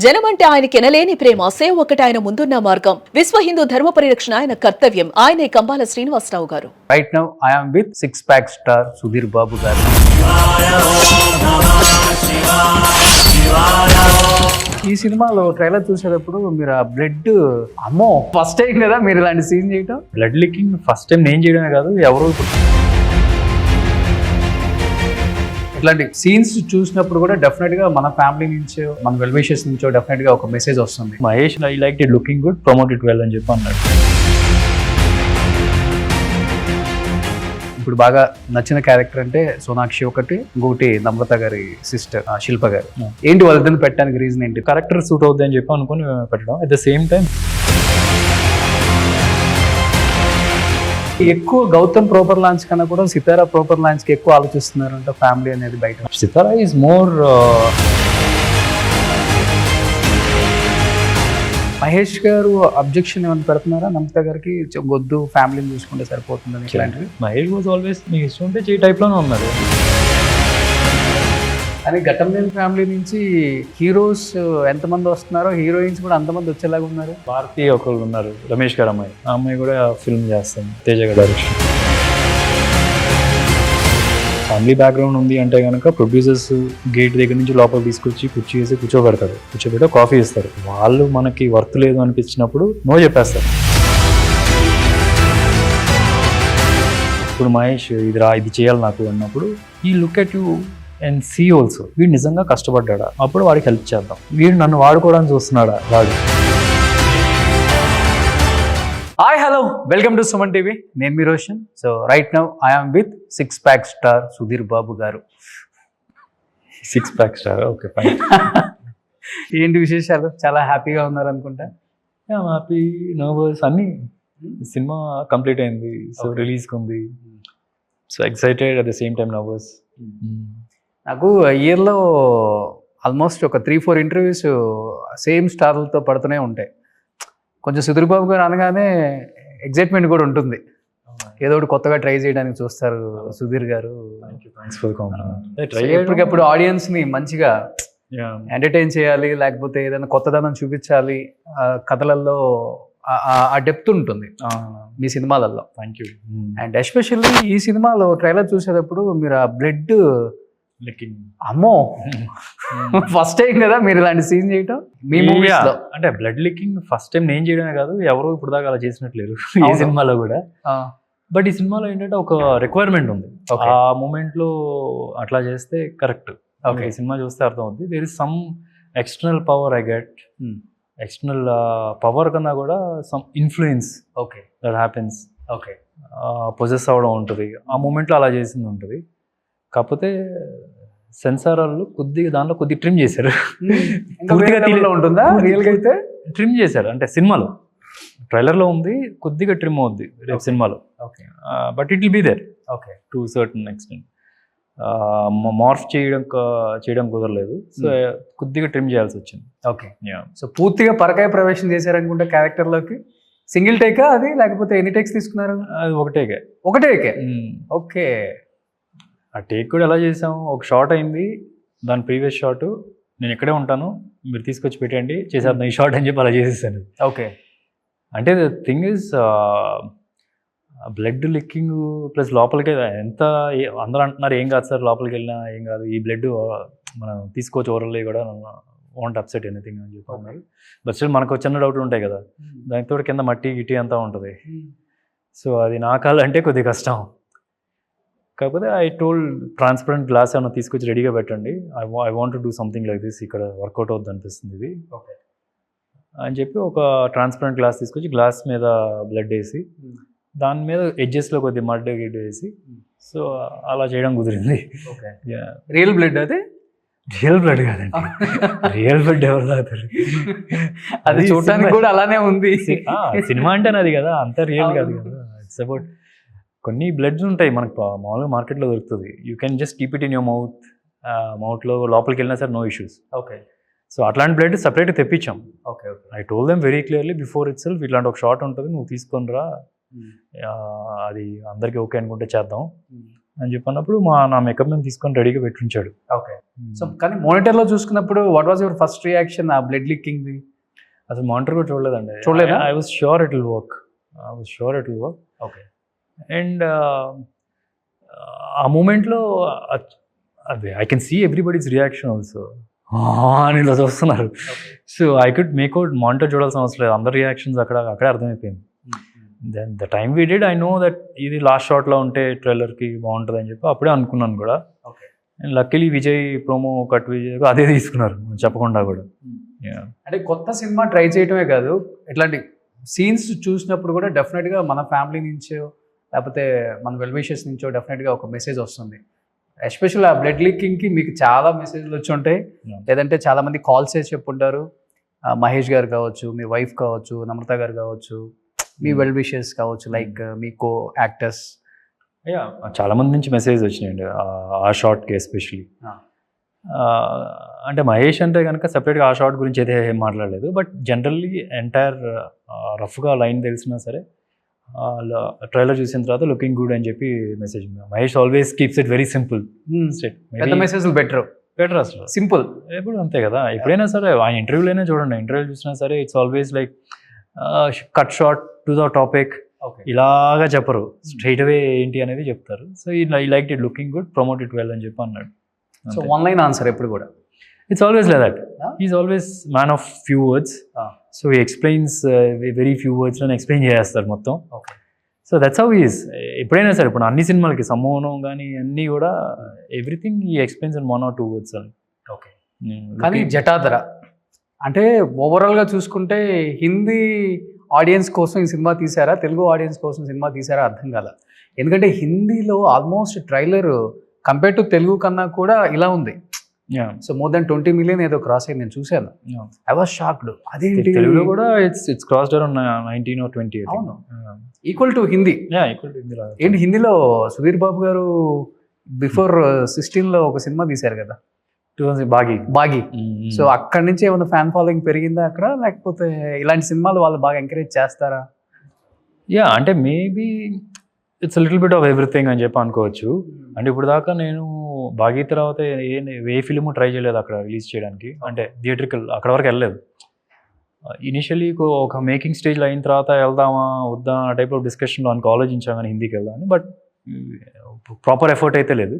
జనమంటే ఆయనకి ఎనలేని ప్రేమ, సేవ ఒకటి ఆయన ముందున్న మార్గం. విశ్వ హిందూ ధర్మ పరిరక్షణ ఆయన కర్తవ్యం. ఆయనే కంబాల శ్రీనివాసరావు గారు. Right now I am with 6 pack star Sudheer Babu గారు. ఈ సినిమాలో ట్రైలర్ చూసేటప్పుడు మీరు ఆ బ్లడ్, అమ్మో ఫస్ట్ టైం కదా మీరు ఇలాంటి సీన్ చేయటం? బ్లడ్ లీకింగ్ ఫస్ట్ టైం నేను చేయడమే కాదు, ఎవరో ఇట్లాంటి సీన్స్ చూసినప్పుడు కూడా డెఫినెట్ గా మన ఫ్యామిలీ నుంచో, మన వెల్ విషెస్ నుంచో డెఫినెట్ గా ఒక మెసేజ్ వస్తుంది. Mahesh I like it looking good, promote it well అని చెప్పి అన్నాడు. ఇప్పుడు బాగా నచ్చిన క్యారెక్టర్ అంటే సోనాక్షి ఒకటి, ఇంకొకటి నమ్రత గారి సిస్టర్ శిల్ప గారు. ఏంటి వాళ్ళిద్దరిని పెట్టడానికి రీజన్ ఏంటి? కరెక్టర్ సూట్ అవుద్ది అని చెప్పి అనుకుని పెట్టడం. అట్ ద సేమ్ టైం ఎక్కువ గౌతమ్ ప్రాపర్ లాంచ్ కన్నా కూడా సితారా ప్రాపర్ లాంచ్ కి ఎక్కువ ఆలోచిస్తున్నారంట ఫ్యామిలీ అనేది బయట. సితారా ఈజ్ మోర్ మహేష్ గారు అబ్జెక్షన్ ఏమైనా పెడుతున్నారా నమ్రత గారికి? వద్దు, ఫ్యామిలీని చూసుకుంటే సరిపోతుందని ఇట్లాంటివి. మహేష్ వాజ్ ఆల్వేస్ మీకు ఇష్టం ఉంటే చేయి టైప్లోనే ఉన్నారు. కానీ ఘట్టంలేని ఫ్యామిలీ నుంచి హీరోస్ ఎంతమంది వస్తున్నారో హీరోయిన్స్ కూడా అంతమంది వచ్చేలాగా ఉన్నారు. భారతి ఒకళ్ళు ఉన్నారు, రమేష్ గారు అమ్మాయి. ఆ అమ్మాయి కూడా ఫిల్మ్ చేస్తాను, తేజ గారు డైరెక్షన్. ఫ్యామిలీ బ్యాక్గ్రౌండ్ ఉంది అంటే కనుక ప్రొడ్యూసర్స్ గేట్ దగ్గర నుంచి లోపల తీసుకొచ్చి కుర్చీ వేసి కూర్చోబెడతారు. కూర్చోబెట్టి కాఫీ ఇస్తారు. వాళ్ళు మనకి వర్త్ లేదు అనిపించినప్పుడు నో చెప్పేస్తారు. ఇప్పుడు మహేష్ ఇది చేయాలి నాకు అన్నప్పుడు ఈ look at you and see also, వీడు నిజంగా కష్టపడ్డా, అప్పుడు వాడికి హెల్ప్ చేద్దాం. వీడు నన్ను వాడుకోవడానికి చూస్తున్నాడా వాడు. Hi hello, welcome to Suman TV. నేను మీ Roshan. So right now I am with 6 pack star Sudheer Babu గారు. 6 pack స్టార్, ఓకే ఫైన్. ఏంటి విశేషాలు? చాలా హ్యాపీగా ఉన్నారు అనుకుంటా. హ్యాపీ, నర్వస్ అన్నీ. సినిమా కంప్లీట్ అయింది, సో రిలీజ్కి ఉంది. So excited, at the same time nervous. నాకు ఇయర్లో ఆల్మోస్ట్ ఒక 3-4 ఇంటర్వ్యూస్ సేమ్ స్టార్లతో పడుతూనే ఉంటాయి. కొంచెం సుధీర్ బాబు గారు అనగానే ఎగ్జైట్మెంట్ కూడా ఉంటుంది. ఏదో ఒకటి కొత్తగా ట్రై చేయడానికి చూస్తారు సుధీర్ గారు. ఎప్పటికప్పుడు ఆడియన్స్ని మంచిగా ఎంటర్టైన్ చేయాలి, లేకపోతే ఏదైనా కొత్తదనం చూపించాలి. కథలలో ఆ డెప్త్ ఉంటుంది మీ సినిమాలలో. Thank you. అండ్ ఎస్పెషల్లీ ఈ సినిమాలో ట్రైలర్ చూసేటప్పుడు మీరు ఆ బ్లడ్ లీకింగ్, అమ్మో ఫస్ట్ టైం కదా మీరు ఇలాంటి సీన్ చేయటం మీ మూవీస్ లో? అంటే బ్లడ్ లీకింగ్ ఫస్ట్ టైం నేను చేయడమే కాదు, ఎవరు ఇప్పుడు దాకా అలా చేసినట్లేరు ఈ సినిమాలో కూడా. బట్ ఈ సినిమాలో ఏంటంటే ఒక రిక్వైర్మెంట్ ఉంది. ఆ మూమెంట్ లో అట్లా చేస్తే కరెక్ట్. ఈ సినిమా చూస్తే అర్థం అవుతుంది. There is some external power I get. External power కన్నా కూడా some influence that happens. Possess అవ్వడం ఉంటుంది. ఆ మూమెంట్లో అలా చేసింది ఉంటుంది. కాకపోతే సెన్సార్ వాళ్ళు దాంట్లో కొద్దిగా ట్రిమ్ చేశారు. ఉంటుందా రియల్గా అయితే? ట్రిమ్ చేశారు అంటే సినిమాలో, ట్రైలర్లో ఉంది, కొద్దిగా ట్రిమ్ అవుద్ది రేపు సినిమాలో. But it will be there to certain extent. Morph చేయడం కుదరలేదు, సో కొద్దిగా ట్రిమ్ చేయాల్సి వచ్చింది. సో పూర్తిగా పరకాయ ప్రవేశం చేశారనుకుంటే క్యారెక్టర్లోకి. సింగిల్ టేకా అది, లేకపోతే ఎన్ని టేక్స్ తీసుకున్నారు? అది ఒకటే. ఓకే. ఆ టేక్ కూడా ఎలా చేసాము, ఒక షాట్ అయింది, దాని ప్రీవియస్ షాట్ నేను ఇక్కడే ఉంటాను, మీరు తీసుకొచ్చి పెట్టండి చేసేద్దాం ఈ షాట్ అని చెప్పి అలా చేసేసాను. అంటే the thing is blood licking plus లోపలికి ఎంత అందరూ అంటున్నారు ఏం కాదు సార్, లోపలికి వెళ్ళినా ఏం కాదు, ఈ బ్లడ్ మనం తీసుకోవచ్చు ఓరల్లీ కూడా, వాంట్ అప్సెట్ ఎనీథింగ్ అని చెప్పి అన్నారు. బట్ స్టిల్ మనకు చిన్న డౌట్లు ఉంటాయి కదా, దానితో కింద మట్టి గిట్టి అంతా ఉంటుంది. సో అది నా కాలంటే కొద్దిగా కష్టం. కాకపోతే ఐ టోల్డ్ ట్రాన్స్పరెంట్ గ్లాస్ ఏమైనా తీసుకొచ్చి రెడీగా పెట్టండి, I want to do something like this, ఇక్కడ వర్కౌట్ అవుద్ది అనిపిస్తుంది ఇది అని చెప్పి ఒక ట్రాన్స్పరెంట్ గ్లాస్ తీసుకొచ్చి గ్లాస్ మీద బ్లడ్ వేసి దాని మీద ఎడ్జెస్లో కొద్దిగా మడ్ గిడ్ వేసి, సో అలా చేయడం కుదిరింది. రియల్ బ్లడ్ అది? రియల్ బ్లడ్ కాదండి, రియల్ బ్లడ్ ఎవరు తాగుతారు? అది చూడటానికి కూడా అలానే ఉంది. సినిమా అంటే అది కదా, అంత రియల్ కాదు కదా. ఇట్స్ అబౌట్ కొన్ని బ్లడ్స్ ఉంటాయి మనకు మామూలుగా మార్కెట్లో దొరుకుతుంది. You can just keep it in your మౌత్లో లోపలికి వెళ్ళినా సార్ నో ఇష్యూస్. సో అట్లాంటి బ్లడ్ సపరేట్గా తెప్పించాం. I told them very clearly before itself, ఇట్లాంటి ఒక షాట్ ఉంటుంది, నువ్వు తీసుకొని రా, అది అందరికీ ఓకే అనుకుంటే చేద్దాం అని చెప్పినప్పుడు నా మేకప్ మ్యాన్ తీసుకొని రెడీగా పెట్టుంచాడు. ఓకే. సో కానీ మానిటర్లో చూసుకున్నప్పుడు what was your first reaction ఆ బ్లడ్ లీకింగ్? అసలు మానిటర్ కూడా చూడలేదండి. చూడలేదా? I was sure it will work. Okay. And ఆ మూమెంట్లో అదే I can see everybody's reaction also అని ఇలా చూస్తున్నారు. So I could make out monitor చూడాల్సిన అవసరం లేదు, అందరి రియాక్షన్స్ అక్కడే అర్థమైపోయింది. Then the time we did I know that ఇది లాస్ట్ షాట్లో ఉంటే ట్రైలర్కి బాగుంటుంది అని చెప్పి అప్పుడే అనుకున్నాను కూడా. And luckily Vijay promo cut Vijay అదే తీసుకున్నారు చెప్పకుండా కూడా. అంటే కొత్త సినిమా ట్రై చేయటమే కాదు, ఇట్లాంటి సీన్స్ చూసినప్పుడు కూడా డెఫినెట్గా మన ఫ్యామిలీ నుంచో లేకపోతే మన వెల్ విషెస్ నుంచో డెఫినెట్గా ఒక మెసేజ్ వస్తుంది. ఎస్పెషల్ ఆ బ్లడ్ లీకింగ్కి మీకు చాలా మెసేజ్లు వచ్చి ఉంటాయి, లేదంటే చాలామంది కాల్స్ చేసి చెప్పుంటారు. మహేష్ గారు కావచ్చు, మీ వైఫ్ కావచ్చు, నమ్రత గారు కావచ్చు, మీ వెల్ విషెస్ కావచ్చు, లైక్ మీ కో యాక్టర్స్. చాలా మంది నుంచి మెసేజ్ వచ్చినాయండి ఆ షార్ట్కి ఎస్పెషలీ. అంటే మహేష్ అంటే కనుక సెపరేట్గా ఆ షార్ట్ గురించి అయితే ఏం మాట్లాడలేదు, బట్ జనరల్లీ ఎంటైర్ రఫ్గా లైన్ తెలిసినా సరే ట్రైలర్ చూసిన తర్వాత లుకింగ్ గుడ్ అని చెప్పి message. Mahesh always keeps it very simple. పెద్ద మెసేజ్లు బెటర్ అసలు సింపుల్ ఎప్పుడు అంతే కదా. ఎప్పుడైనా సరే ఆ ఇంటర్వ్యూలోనే చూడండి, ఇంటర్వ్యూ చూసినా సరే it's always like cut short to the topic, ఇలాగా చెప్పరు, స్ట్రైట్ అవే ఏంటి అనేది చెప్తారు. సో ఈ like it looking good, promote it well అని చెప్పి అన్నాడు. సో వన్ లైన్ ఆన్సర్ ఎప్పుడు కూడా it's always like that. Is always man of few words. So he explains very few వర్డ్స్లో ఎక్స్ప్లెయిన్ చేస్తారు మొత్తం. So that's how is. ఎప్పుడైనా సరే ఇప్పుడు అన్ని సినిమాలకి సమ్మోహనం కానీ అన్నీ కూడా ఎవ్రీథింగ్ ఈ ఎక్స్ప్లెయిన్స్ ఇన్ 1 or 2 words అని. ఓకే. కానీ జటాధర అంటే ఓవరాల్గా చూసుకుంటే హిందీ ఆడియన్స్ కోసం ఈ సినిమా తీసారా, తెలుగు ఆడియన్స్ కోసం సినిమా తీసారా అర్థం కాల. ఎందుకంటే హిందీలో almost trailer compare to Telugu కన్నా కూడా ఇలా ఉంది. సో మోర్ దెన్ 20 million ఏదో క్రాస్ అయింది, నేను చూశాను. I was shocked. అదేంటి తెలుగులో కూడా ఇట్స్ క్రాస్డ్ అరౌండ్ 19 or 20. అవును, ఈక్వల్ టు హిందీ. ఏంటి హిందీలో సుధీర్ బాబు గారు బిఫోర్ 16లో ఒక సినిమా తీశారు కదా, బాగి. సో అక్కడి నుంచి ఏమైనా ఫ్యాన్ ఫాలోయింగ్ పెరిగిందా అక్కడ, లేకపోతే ఇలాంటి సినిమాలు వాళ్ళు బాగా ఎంకరేజ్ చేస్తారా? అంటే maybe it's little bit of everything అని చెప్పి అనుకోవచ్చు. అంటే ఇప్పుడు దాకా నేను బాగి తర్వాత ఏ ఫిలిము ట్రై చేయలేదు అక్కడ రిలీజ్ చేయడానికి, అంటే థియేట్రికల్ అక్కడ వరకు వెళ్ళలేదు. ఇనిషియలీ ఒక మేకింగ్ స్టేజ్లో అయిన తర్వాత వెళ్దామా వద్దా ఆ టైప్ ఆఫ్ డిస్కషన్లో అనుకో ఆలోచించాం కానీ హిందీకి వెళ్దామని, బట్ ప్రాపర్ ఎఫర్ట్ అయితే లేదు.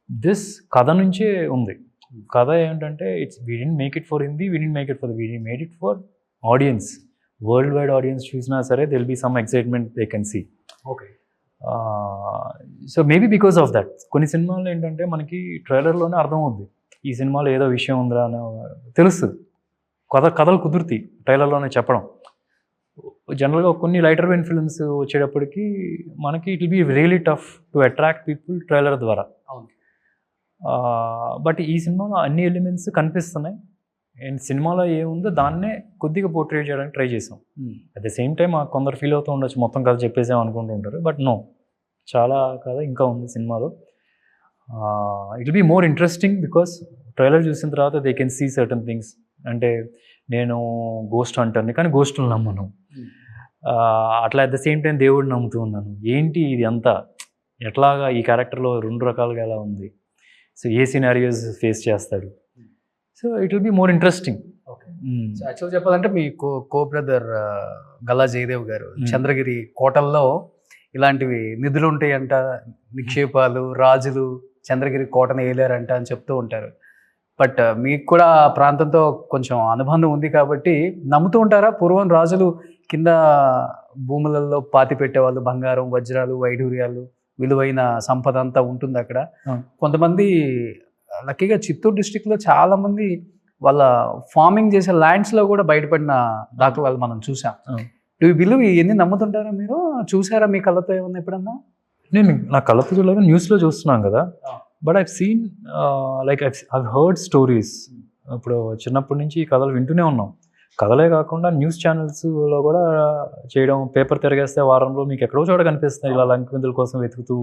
దిస్ కథ నుంచే ఉంది. కథ ఏంటంటే we didn't make it for Hindi, we didn't make it for we made it for audience. World wide audience చూసినా సరే there'll be some excitement they can see. Okay. So maybe because of that కొన్ని సినిమాలు ఏంటంటే మనకి ట్రైలర్లోనే అర్థమవుద్ది ఈ సినిమాలో ఏదో విషయం ఉందా అని తెలుస్తుంది. కథలు కుదురుతాయి ట్రైలర్లోనే చెప్పడం. జనరల్గా కొన్ని లైటర్ వెయిన్ ఫిల్మ్స్ వచ్చేటప్పటికి మనకి it will be really tough to attract people trailer ద్వారా. బట్ ఈ సినిమాలో అన్ని ఎలిమెంట్స్ కనిపిస్తున్నాయి అండ్ సినిమాలో ఏముందో దాన్నే కొద్దిగా పోర్ట్రేట్ చేయడానికి ట్రై చేసాం. అట్ ద సేమ్ టైం కొందరు ఫీల్ అవుతూ ఉండొచ్చు మొత్తం కథ చెప్పేసాం అనుకుంటూ ఉంటారు, బట్ నో, చాలా కథ ఇంకా ఉంది సినిమాలో. It will be more interesting because trailer చూసిన తర్వాత they can see certain things. అంటే నేను గోస్ట్ అంటాను కానీ గోస్టులు నమ్మను, అట్లా అట్ ద సేమ్ టైం దేవుడిని నమ్ముతూ ఉన్నాను. ఏంటి ఇది అంతా ఎట్లాగా ఈ క్యారెక్టర్లో 2 రకాలుగా ఎలా ఉంది, సో ఏ సినారియోస్ ఫేస్ చేస్తాడు. So it will be more interesting. So actual చెప్పాలంటే మీ కో బ్రదర్ గల్లా జయదేవ్ గారు చంద్రగిరి కోటల్లో ఇలాంటివి నిధులు ఉంటాయంట, నిక్షేపాలు, రాజులు చంద్రగిరి కోటను ఏలారంట అని చెప్తూ ఉంటారు. బట్ మీకు కూడా ఆ ప్రాంతంతో కొంచెం అనుబంధం ఉంది కాబట్టి నమ్ముతూ ఉంటారా? పూర్వం రాజులు కింద భూములలో పాతి పెట్టేవాళ్ళు, బంగారం, వజ్రాలు, వైఢూర్యాలు, విలువైన సంపద అంతా ఉంటుంది అక్కడ. కొంతమంది లక్కీగా చిత్తూరు డిస్ట్రిక్ట్లో చాలామంది వాళ్ళ ఫార్మింగ్ చేసే ల్యాండ్స్లో కూడా బయటపడిన దాఖలాలు మనం చూసాం. డూ యూ బిలీవ్ ఇవన్నీ నమ్ముతుంటారా మీరు? చూసారా మీ కళ్ళతో ఏమన్నా ఎప్పుడన్నా? నేను నా కళ్ళతో చూడలేక న్యూస్లో చూస్తున్నాం కదా, but I've seen like I've heard stories. ఇప్పుడు చిన్నప్పటి నుంచి ఈ కథలు వింటూనే ఉన్నాం. కథలే కాకుండా న్యూస్ ఛానల్స్లో కూడా చేయడం, పేపర్ తిరగేస్తే వారంలో మీకు ఎక్కడో చోట కనిపిస్తున్నాయి ఇలా లంకెందుల కోసం వెతుకుతూ,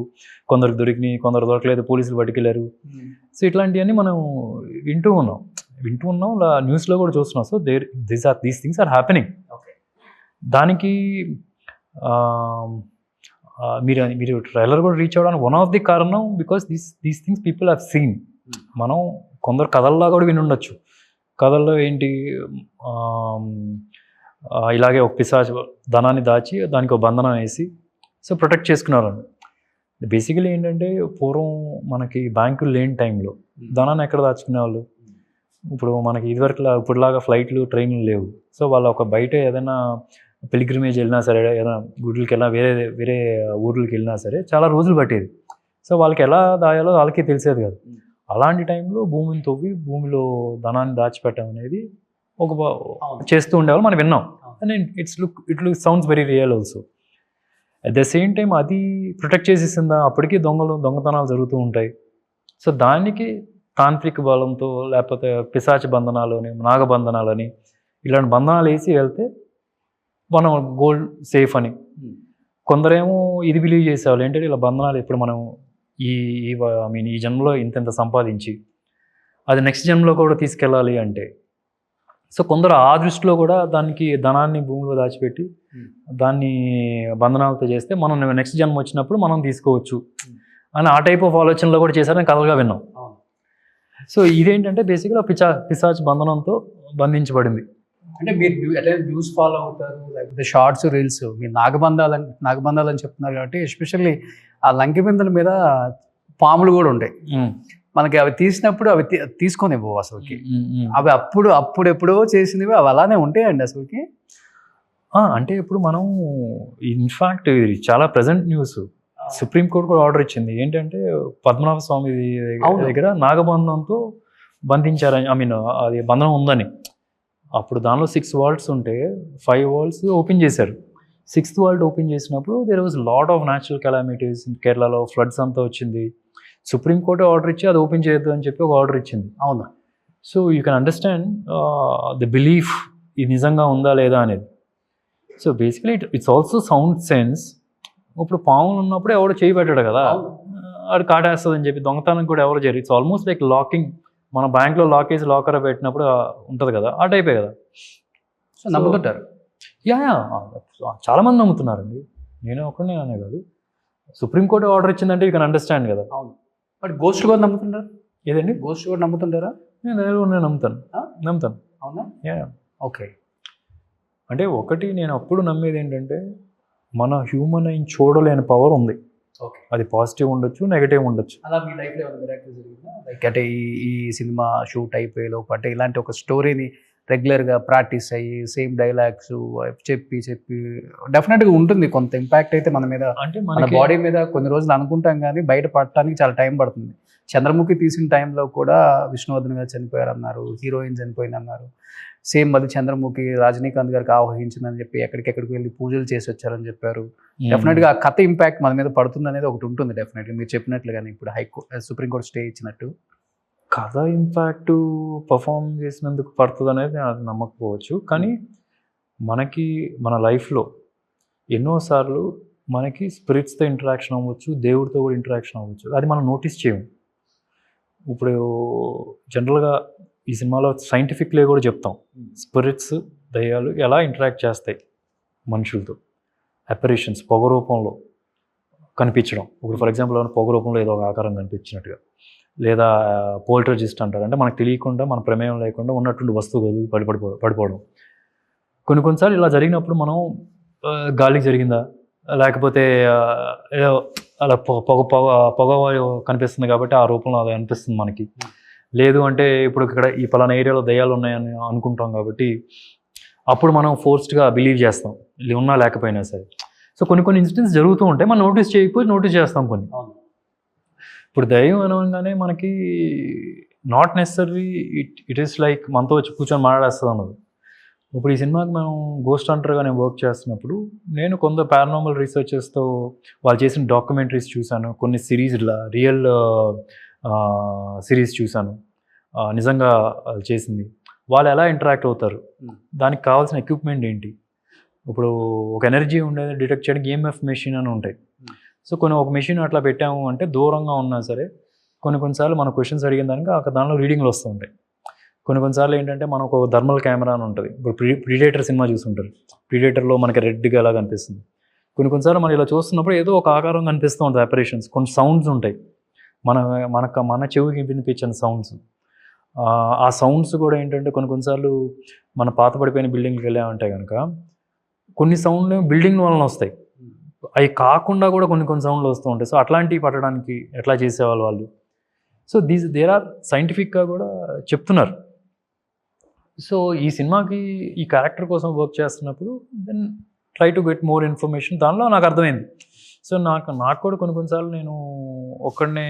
కొందరికి దొరికినాయి, కొందరు దొరకలేదు, పోలీసులు పట్టుకెళ్ళారు. సో ఇట్లాంటివన్నీ మనం వింటూ ఉన్నాం న్యూస్లో కూడా చూస్తున్నాం. So these things are happening. దానికి మీరు ట్రైలర్ కూడా రీచ్ అవ్వడానికి వన్ ఆఫ్ ది కారణం because these things people have seen. మనం కొందరు కథల్లా కూడా విని ఉండొచ్చు. కథల్లో ఏంటి, ఇలాగే ఒక పిశాచ్ ధనాన్ని దాచి దానికి ఒక బంధనం వేసి సో ప్రొటెక్ట్ చేసుకున్నారు. బేసికలీ ఏంటంటే పూర్వం మనకి బ్యాంకులు లేని టైంలో ధనాన్ని ఎక్కడ దాచుకునేవాళ్ళు? ఇప్పుడు మనకి ఇదివరకులా ఇప్పుడులాగా ఫ్లైట్లు ట్రైన్లు లేవు. సో వాళ్ళు ఒక బయట ఏదైనా పిలిగ్రిమేజ్ వెళ్ళినా సరే, ఏదైనా గుడ్లకి వెళ్ళినా, వేరే ఊర్లకి వెళ్ళినా సరే చాలా రోజులు పట్టేది. సో వాళ్ళకి ఎలా దాయాలో వాళ్ళకి తెలిసేది కాదు. అలాంటి టైంలో భూమిని తవ్వి భూమిలో ధనాన్ని దాచిపెట్టడం అనేది ఒక చేస్తూ ఉండేవాళ్ళు, మనం విన్నాం. And it look sounds very real also. At the same time అది ప్రొటెక్ట్ చేసేసిందా, అప్పటికీ దొంగతనాలు జరుగుతూ ఉంటాయి. సో దానికి తాంత్రిక బలంతో లేకపోతే పిశాచి బంధనాలని, నాగబంధనాలని ఇలాంటి బంధనాలు వేసి వెళ్తే మనం గోల్డ్ సేఫ్ అని. కొందరేమో ఇది బిలీవ్ చేసేవాళ్ళు ఏంటంటే ఇలా బంధనాలు ఇప్పుడు మనం ఈ జన్మలో ఇంత సంపాదించి అది నెక్స్ట్ జన్మలో కూడా తీసుకెళ్ళాలి అంటే, సో కొందరు ఆ దృష్టిలో కూడా దానికి ధనాన్ని భూమిలో దాచిపెట్టి దాన్ని బంధనాలతో చేస్తే మనం నెక్స్ట్ జన్మ వచ్చినప్పుడు మనం తీసుకోవచ్చు అని ఆ టైప్ ఆఫ్ ఆలోచనలో కూడా చేశారని కథలుగా విన్నాం. సో ఇదేంటంటే బేసిక్గా పిశాచ్ బంధనంతో బంధించబడింది. అంటే మీరు ఎట్లా న్యూస్ ఫాలో అవుతారు, లేకపోతే షార్ట్స్, రీల్స్, మీరు నాగబంధాలు అని చెప్తున్నారు కాబట్టి ఎస్పెషల్లీ ఆ లంకి బిందెల మీద పాములు కూడా ఉంటాయి. మనకి అవి తీసినప్పుడు అవి తీసుకొనివ్వవు అసలుకి. అవి అప్పుడెప్పుడో చేసినవి అవి అలానే ఉంటాయండి అసలుకి. అంటే ఇప్పుడు మనం ఇన్ఫాక్ట్ ఇది చాలా ప్రజెంట్ న్యూస్. సుప్రీంకోర్టు కూడా ఆర్డర్ ఇచ్చింది ఏంటంటే పద్మనాభ స్వామి దగ్గర నాగబంధంతో బంధించారని, అది బంధనం ఉందని. అప్పుడు దానిలో 6 వాల్స్ ఉంటే 5 వాల్స్ ఓపెన్ చేశారు. 6th వాల్ట్ ఓపెన్ చేసినప్పుడు there was lot of natural calamities. కేరళలో ఫ్లడ్స్ అంతా వచ్చింది. సుప్రీంకోర్టు ఆర్డర్ ఇచ్చి అది ఓపెన్ చేయొద్దు అని చెప్పి ఒక ఆర్డర్ ఇచ్చింది. అవునా? So you can understand the belief ఇది నిజంగా ఉందా లేదా అనేది. So basically it's also sound sense. ఇప్పుడు పాములు ఉన్నప్పుడు ఎవరు చేయి పెట్టాడు కదా, అది కాటేస్తుంది అని చెప్పి దొంగతనం కూడా ఎవరు చేయరు. It's almost like locking. మన బ్యాంక్లో లాక్ వేసి లాకర్ పెట్టినప్పుడు ఉంటుంది కదా, ఆ టైపే కదా. సో నమ్ముతుంటారు. చాలా మంది నమ్ముతున్నారండి, నేను ఒక్కనే అనే కాదు. సుప్రీంకోర్టు ఆర్డర్ ఇచ్చిందంటే యూ కెన్ అండర్స్టాండ్ కదా. అవును. బట్ గోస్ట్ కూడా నమ్ముతుంటారు. ఏదండి? గోస్ట్ కూడా నమ్ముతుంటారా? నేను నమ్ముతాను. అవునా? ఓకే. అంటే ఒకటి నేను అప్పుడు నమ్మేది ఏంటంటే మన హ్యూమన్ అయిన చూడలేని పవర్ ఉంది. అది పాజిటివ్ ఉండొచ్చు, నెగటివ్ ఉండొచ్చు. అలా మీ లైఫ్లో ఏమైనా మిరాకిల్ జరిగిందా? లైక్ అంటే ఈ సినిమా షూట్ అయిపోయేలోపు అంటే ఇలాంటి ఒక స్టోరీని రెగ్యులర్గా ప్రాక్టీస్ అయ్యి సేమ్ డైలాగ్స్ చెప్పి డెఫినెట్గా ఉంటుంది కొంత ఇంపాక్ట్ అయితే మన మీద, అంటే మన బాడీ మీద కొన్ని రోజులు అనుకుంటాం కానీ బయట పడటానికి చాలా టైం పడుతుంది. చంద్రముఖి తీసిన టైంలో కూడా విష్ణువర్ధన్ గారు చనిపోయారు అన్నారు, హీరోయిన్ చనిపోయింది అన్నారు. సేమ్ మళ్ళీ చంద్రముఖి రజనీకాంత్ గారికి ఆవహించిందని చెప్పి ఎక్కడికి వెళ్ళి పూజలు చేసి వచ్చారని చెప్పారు. డెఫినెట్గా ఆ కథ ఇంపాక్ట్ మన మీద పడుతుంది అనేది ఒకటి ఉంటుంది డెఫినెట్గా. మీరు చెప్పినట్లుగానే ఇప్పుడు సుప్రీంకోర్టు స్టే ఇచ్చినట్టు కథ ఇంపాక్ట్ పర్ఫామ్ చేసినందుకు పడుతుంది అనేది అది నమ్మకపోవచ్చు. కానీ మనకి మన లైఫ్లో ఎన్నోసార్లు మనకి స్పిరిట్స్తో ఇంటరాక్షన్ అవ్వచ్చు, దేవుడితో కూడా ఇంటరాక్షన్ అవ్వచ్చు. అది మనం నోటీస్ చేయము. ఇప్పుడు జనరల్గా ఈ సినిమాలో సైంటిఫిక్లీ కూడా చెప్తాం, స్పిరిట్స్, దయ్యాలు ఎలా ఇంటరాక్ట్ చేస్తాయి మనుషులతో. అపరేషన్స్ పొగ రూపంలో కనిపించడం. ఇప్పుడు ఫర్ ఎగ్జాంపుల్ పొగ రూపంలో ఏదో ఒక ఆకారం కనిపించినట్టుగా, లేదా పోల్టర్జిస్ట్ అంటారు, అంటే మనకు తెలియకుండా మన ప్రమేయం లేకుండా ఉన్నటువంటి వస్తువు కదిలి పడిపోవడం. కొన్నిసార్లు ఇలా జరిగినప్పుడు మనం గాలికి జరిగిందా, లేకపోతే ఏదో అలా పొగ కనిపిస్తుంది కాబట్టి ఆ రూపంలో అది అనిపిస్తుంది మనకి. లేదు అంటే ఇప్పుడు ఇక్కడ ఈ పలానా ఏరియాలో దయ్యాలు ఉన్నాయని అనుకుంటాం కాబట్టి అప్పుడు మనం ఫోర్స్డ్గా బిలీవ్ చేస్తాం, ఉన్నా లేకపోయినా సరే. సో కొన్ని ఇన్సిడెంట్స్ జరుగుతూ ఉంటాయి, మనం నోటీస్ చేయకపోతే నోటీస్ చేస్తాం కొన్ని. ఇప్పుడు దయ్యం అనగానే మనకి not necessary it is like మనతో వచ్చి కూర్చొని మాట్లాడేస్తుంది అన్నది. ఇప్పుడు ఈ సినిమాకి మనం గోస్ట్ హంటర్గా నేను వర్క్ చేస్తున్నప్పుడు నేను కొంత పారానార్మల్ రీసెర్చర్స్తో వాళ్ళు చేసిన డాక్యుమెంటరీస్ చూశాను, కొన్ని సిరీస్ రియల్ సిరీస్ చూశాను, నిజంగా చేసింది. వాళ్ళు ఎలా ఇంటరాక్ట్ అవుతారు, దానికి కావాల్సిన ఎక్విప్మెంట్ ఏంటి. ఇప్పుడు ఒక ఎనర్జీ ఉండేది డిటెక్ట్ చేయడానికి EMF మెషిన్ అని ఉంటాయి. సో ఒక మెషిన్ అట్లా పెట్టాము అంటే దూరంగా ఉన్నా సరే కొన్నిసార్లు మన క్వశ్చన్స్ అడిగిన దానికి అక్కడ దానిలో రీడింగ్లు వస్తూ ఉంటాయి. కొన్నిసార్లు ఏంటంటే మనకు ఒక థర్మల్ కెమెరా అని ఉంటుంది. ఇప్పుడు ప్రిడేటర్ సినిమా చూస్తుంటారు, ప్రిడేటర్లో మనకి రెడ్గా ఎలా కనిపిస్తుంది. కొన్నిసార్లు మనం ఇలా చూస్తున్నప్పుడు ఏదో ఒక ఆకారం కనిపిస్తూ ఉంటుంది, అపరేషన్స్, కొన్ని సౌండ్స్ ఉంటాయి మన చెవికి వినిపించని సౌండ్స్. ఆ సౌండ్స్ కూడా ఏంటంటే కొన్నిసార్లు మన పాత పడిపోయిన బిల్డింగ్కి వెళ్ళామంటే కనుక కొన్ని సౌండ్లు బిల్డింగ్ వలన వస్తాయి, అవి కాకుండా కూడా కొన్ని సౌండ్లు వస్తూ ఉంటాయి. సో అట్లాంటివి పట్టడానికి ఎట్లా చేసేవాళ్ళు వాళ్ళు. సో దేర్ ఆర్ సైంటిఫిక్గా కూడా చెప్తున్నారు. సో ఈ సినిమాకి ఈ క్యారెక్టర్ కోసం వర్క్ చేస్తున్నప్పుడు then try to get more information. దానిలో నాకు అర్థమైంది. సో నాకు కూడా కొన్నిసార్లు నేను ఒక్కడనే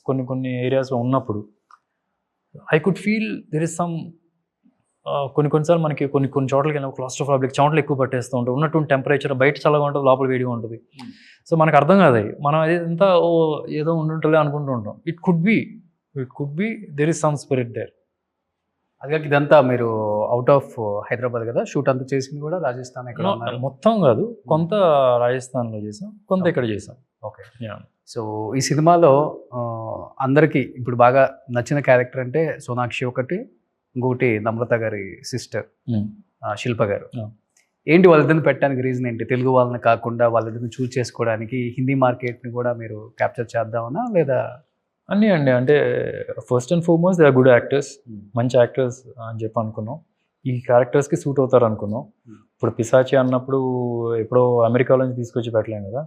కొన్ని ఏరియాస్లో ఉన్నప్పుడు I could feel there is some కొన్నిసార్లు మనకి కొన్ని చోట్లకి వెళ్ళిన క్లాస్ట్రోఫోబిక్ చెమటలు ఎక్కువ పట్టేస్తూ ఉంటాయి, ఉన్నటువంటి టెంపరేచర్ బయట చల్లగా ఉంటుంది, లోపల వేడిగా ఉంటుంది. సో మనకు అర్థం కాదు, మనం అదంతా ఏదో ఉంటుంటలే అనుకుంటూ ఉంటాం. It could be there is some spirit there. అదే ఇదంతా మీరు అవుట్ ఆఫ్ హైదరాబాద్ కదా షూట్ అంతా చేసింది కూడా రాజస్థాన్ ఎక్కడ మొత్తం కాదు, కొంత రాజస్థాన్లో చేసాం, కొంత ఇక్కడ చేసాం. ఓకే. సో ఈ సినిమాలో అందరికీ ఇప్పుడు బాగా నచ్చిన క్యారెక్టర్ అంటే సోనాక్షి ఒకటి, ఇంకోటి నమ్రత గారి సిస్టర్ శిల్ప గారు. ఏంటి వాళ్ళిద్దరిని పెట్టడానికి రీజన్ ఏంటి? తెలుగు వాళ్ళని కాకుండా వాళ్ళిద్దరిని చూస్ చేసుకోవడానికి హిందీ మార్కెట్ని కూడా మీరు క్యాప్చర్ చేద్దామన్నా లేదా? అన్నీ అండి, అంటే first and foremost they are good actors, మంచి యాక్టర్స్ అని చెప్పి అనుకున్నాం. ఈ క్యారెక్టర్స్కి సూట్ అవుతారు అనుకున్నాం. ఇప్పుడు పిశాచి అన్నప్పుడు ఎప్పుడో అమెరికాలో నుంచి తీసుకొచ్చి పెట్టలేం కదా,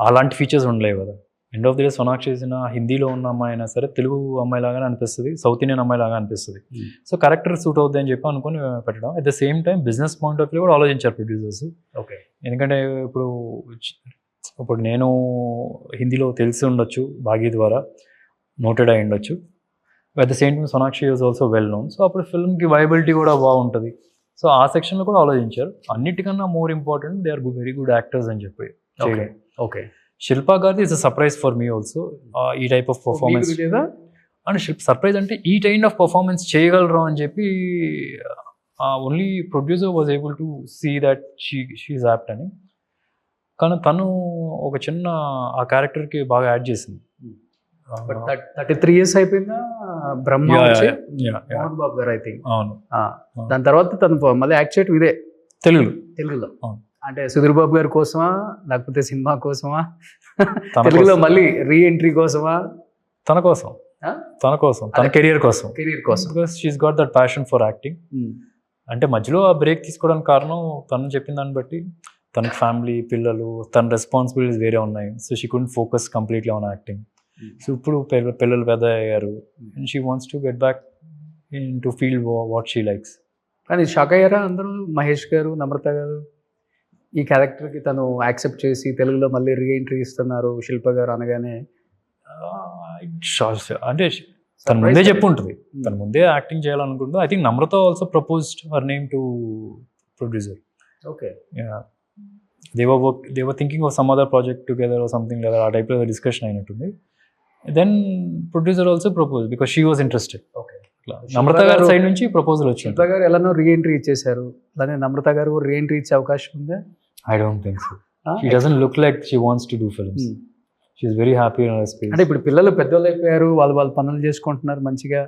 అలాంటి ఫీచర్స్ ఉండలేవు కదా. End of the day Sonakshi చేసిన హిందీలో ఉన్న అమ్మాయి అయినా సరే తెలుగు అమ్మాయిలాగానే అనిపిస్తుంది, సౌత్ ఇండియన్ అమ్మాయిలాగా అనిపిస్తుంది. సో క్యారెక్టర్ సూట్ అవుతుంది అని చెప్పి అనుకుని పెట్టడం. At the same time business point of view కూడా ఆలోచించారు ప్రొడ్యూసర్స్. ఓకే. ఎందుకంటే ఇప్పుడు నేను హిందీలో తెలిసి ఉండొచ్చు, భాగీ ద్వారా నోటెడ్ అయి ఉండొచ్చు. At the same time Sonakshi is also well known. So అప్పుడు ఫిల్మ్కి వైబిలిటీ కూడా బాగుంటుంది. సో ఆ సెక్షన్లో కూడా ఆలోచించారు. అన్నిటికన్నా more important they are very good actors అని చెప్పి. ఓకే. శిల్ప గారిది is a surprise for me also. ఈ type of performance and surprise అంటే ఈ కైండ్ ఆఫ్ పర్ఫార్మెన్స్ చేయగలరు అని చెప్పి only producer was able to see that she is apt అని. కానీ తను ఒక చిన్న ఆ క్యారెక్టర్కి బాగా యాడ్ చేసింది. 33 years అయిపోయిందా బ్రహ్మ మోహన్ బాబు గారు ఐ థింక్. అవును. దాని తర్వాత తను మళ్ళీ యాక్ట్ చేయటం ఇదే తెలుగులో. అంటే సుధీర్ బాబు గారి కోసమా లేకపోతే సినిమా కోసమా, తెలుగులో మళ్ళీ రీ ఎంట్రీ కోసమా? తన కోసం తన కెరియర్ కోసం because she's got that passion for acting. అంటే మధ్యలో ఆ బ్రేక్ తీసుకోవడానికి కారణం తను చెప్పిన దాన్ని బట్టి తనకి ఫ్యామిలీ, పిల్లలు, తన రెస్పాన్సిబిలిటీస్ వేరే ఉన్నాయి. So she couldn't focus completely on acting. So ఇప్పుడు పిల్లలు పెద్ద అయ్యారు and she wants to get back in to feel what she likes. కానీ షాక్ అయ్యారా అందరూ? మహేష్ గారు, నమ్రత గారు ఈ క్యారెక్టర్కి తను యాక్సెప్ట్ చేసి తెలుగులో మళ్ళీ రీ ఎంట్రీ ఇస్తున్నారు శిల్ప గారు అనగానే? అంటే తను ముందే చెప్పు ఉంటుంది, తను ముందే యాక్టింగ్ చేయాలనుకుంటుంది. I think Namrata also proposed her name to producer. Okay. they were thinking of some other project together or something like that. ఆ టైప్లో డిస్కషన్ అయినట్టుంది. Then producer also propose because she was interested. Okay. Namrata గారి side నుంచి proposal వచ్చింది. శిల్ప గారు ఎలానో re entry ఇచ్చేసారు, అలానే నమ్రత గారు రీ ఎంట్రీ ఇచ్చే అవకాశం ఉందా? I don't think so. She doesn't look like she wants to do films. She's very happy in her space. అంటే ఇప్పుడు పిల్లలు పెద్దోళ్ళు అయిపోయారు, వాళ్ళు పనులు చేసుకుంటున్నారు మంచిగా.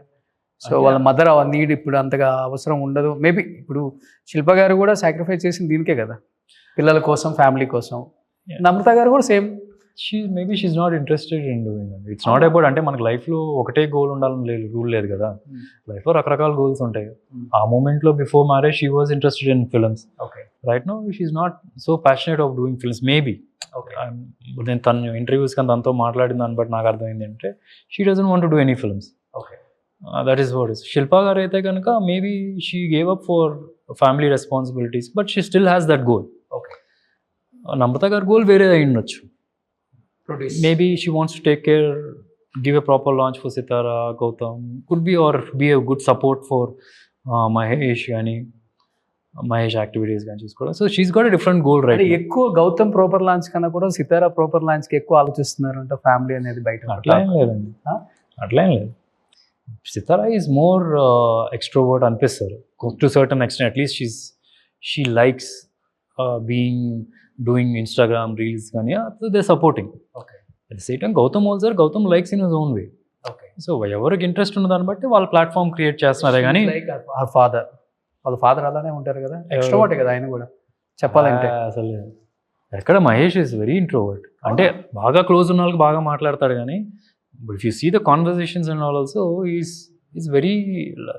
సో వాళ్ళ మదర్ ఆ నీడ్ ఇప్పుడు అంతగా అవసరం ఉండదు. మేబీ ఇప్పుడు శిల్ప గారు కూడా సాక్రిఫైస్ చేసింది దీనికే కదా, పిల్లల కోసం, ఫ్యామిలీ కోసం. నమ్రత గారు కూడా same. Maybe she's not interested in doing it. It's not about, అంటే మనకి లైఫ్లో ఒకటే గోల్ ఉండాలని రూల్ లేదు కదా. లైఫ్లో రకరకాల గోల్స్ ఉంటాయి. ఆ మూమెంట్లో before marriage she was interested in films. Okay. Right now she's not so passionate of doing films maybe. Okay. నేను తన ఇంటర్వ్యూస్ కానీ తనతో మాట్లాడిన దాన్ని బట్టి నాకు అర్థమైంది అంటే she doesn't want to do any films. Okay. That is what is. Shilpa గారు అయితే కనుక maybe she gave up for family responsibilities but she still has that goal. Okay. Namrata గారి గోల్ వేరే అయి ఉండొచ్చు. Maybe she wants to take care, give a proper launch for Sitara, Gautam, could be, or be a good support for Mahesh activities కానీ చూసుకోవడం. So she's got a different goal right. ఎక్కువ Gautam proper launch కన్నా కూడా సితారా proper లాంచ్కి ఎక్కువ ఆలోచిస్తున్నారు అంటే family అనేది బయట. అట్లా ఏం లేదండి, అట్లా ఏం లేదు. సితారా ఈజ్ మోర్ ఎక్స్ట్రోవర్ట్ అనిపిస్తారు to certain extent. At least she likes doing Instagram reels కానీ they supporting. Okay. At the same time Gautam likes in his own way. Okay. So ఎవరికి ఇంట్రెస్ట్ ఉన్న దాన్ని బట్టి వాళ్ళ ప్లాట్ఫామ్ క్రియేట్ చేస్తున్నారే కానీ వాళ్ళ ఫాదర్ అలానే ఉంటారు కదా, ఎక్స్ట్రోవర్ట్ కదా ఆయన కూడా చెప్పాలంటే. అసలు ఎక్కడ మహేష్ ఇస్ వెరీ ఇంట్రోవర్ట్. అంటే బాగా క్లోజ్ ఉన్న వాళ్ళకి బాగా మాట్లాడతాడు కానీ if you see the conversations and all also is very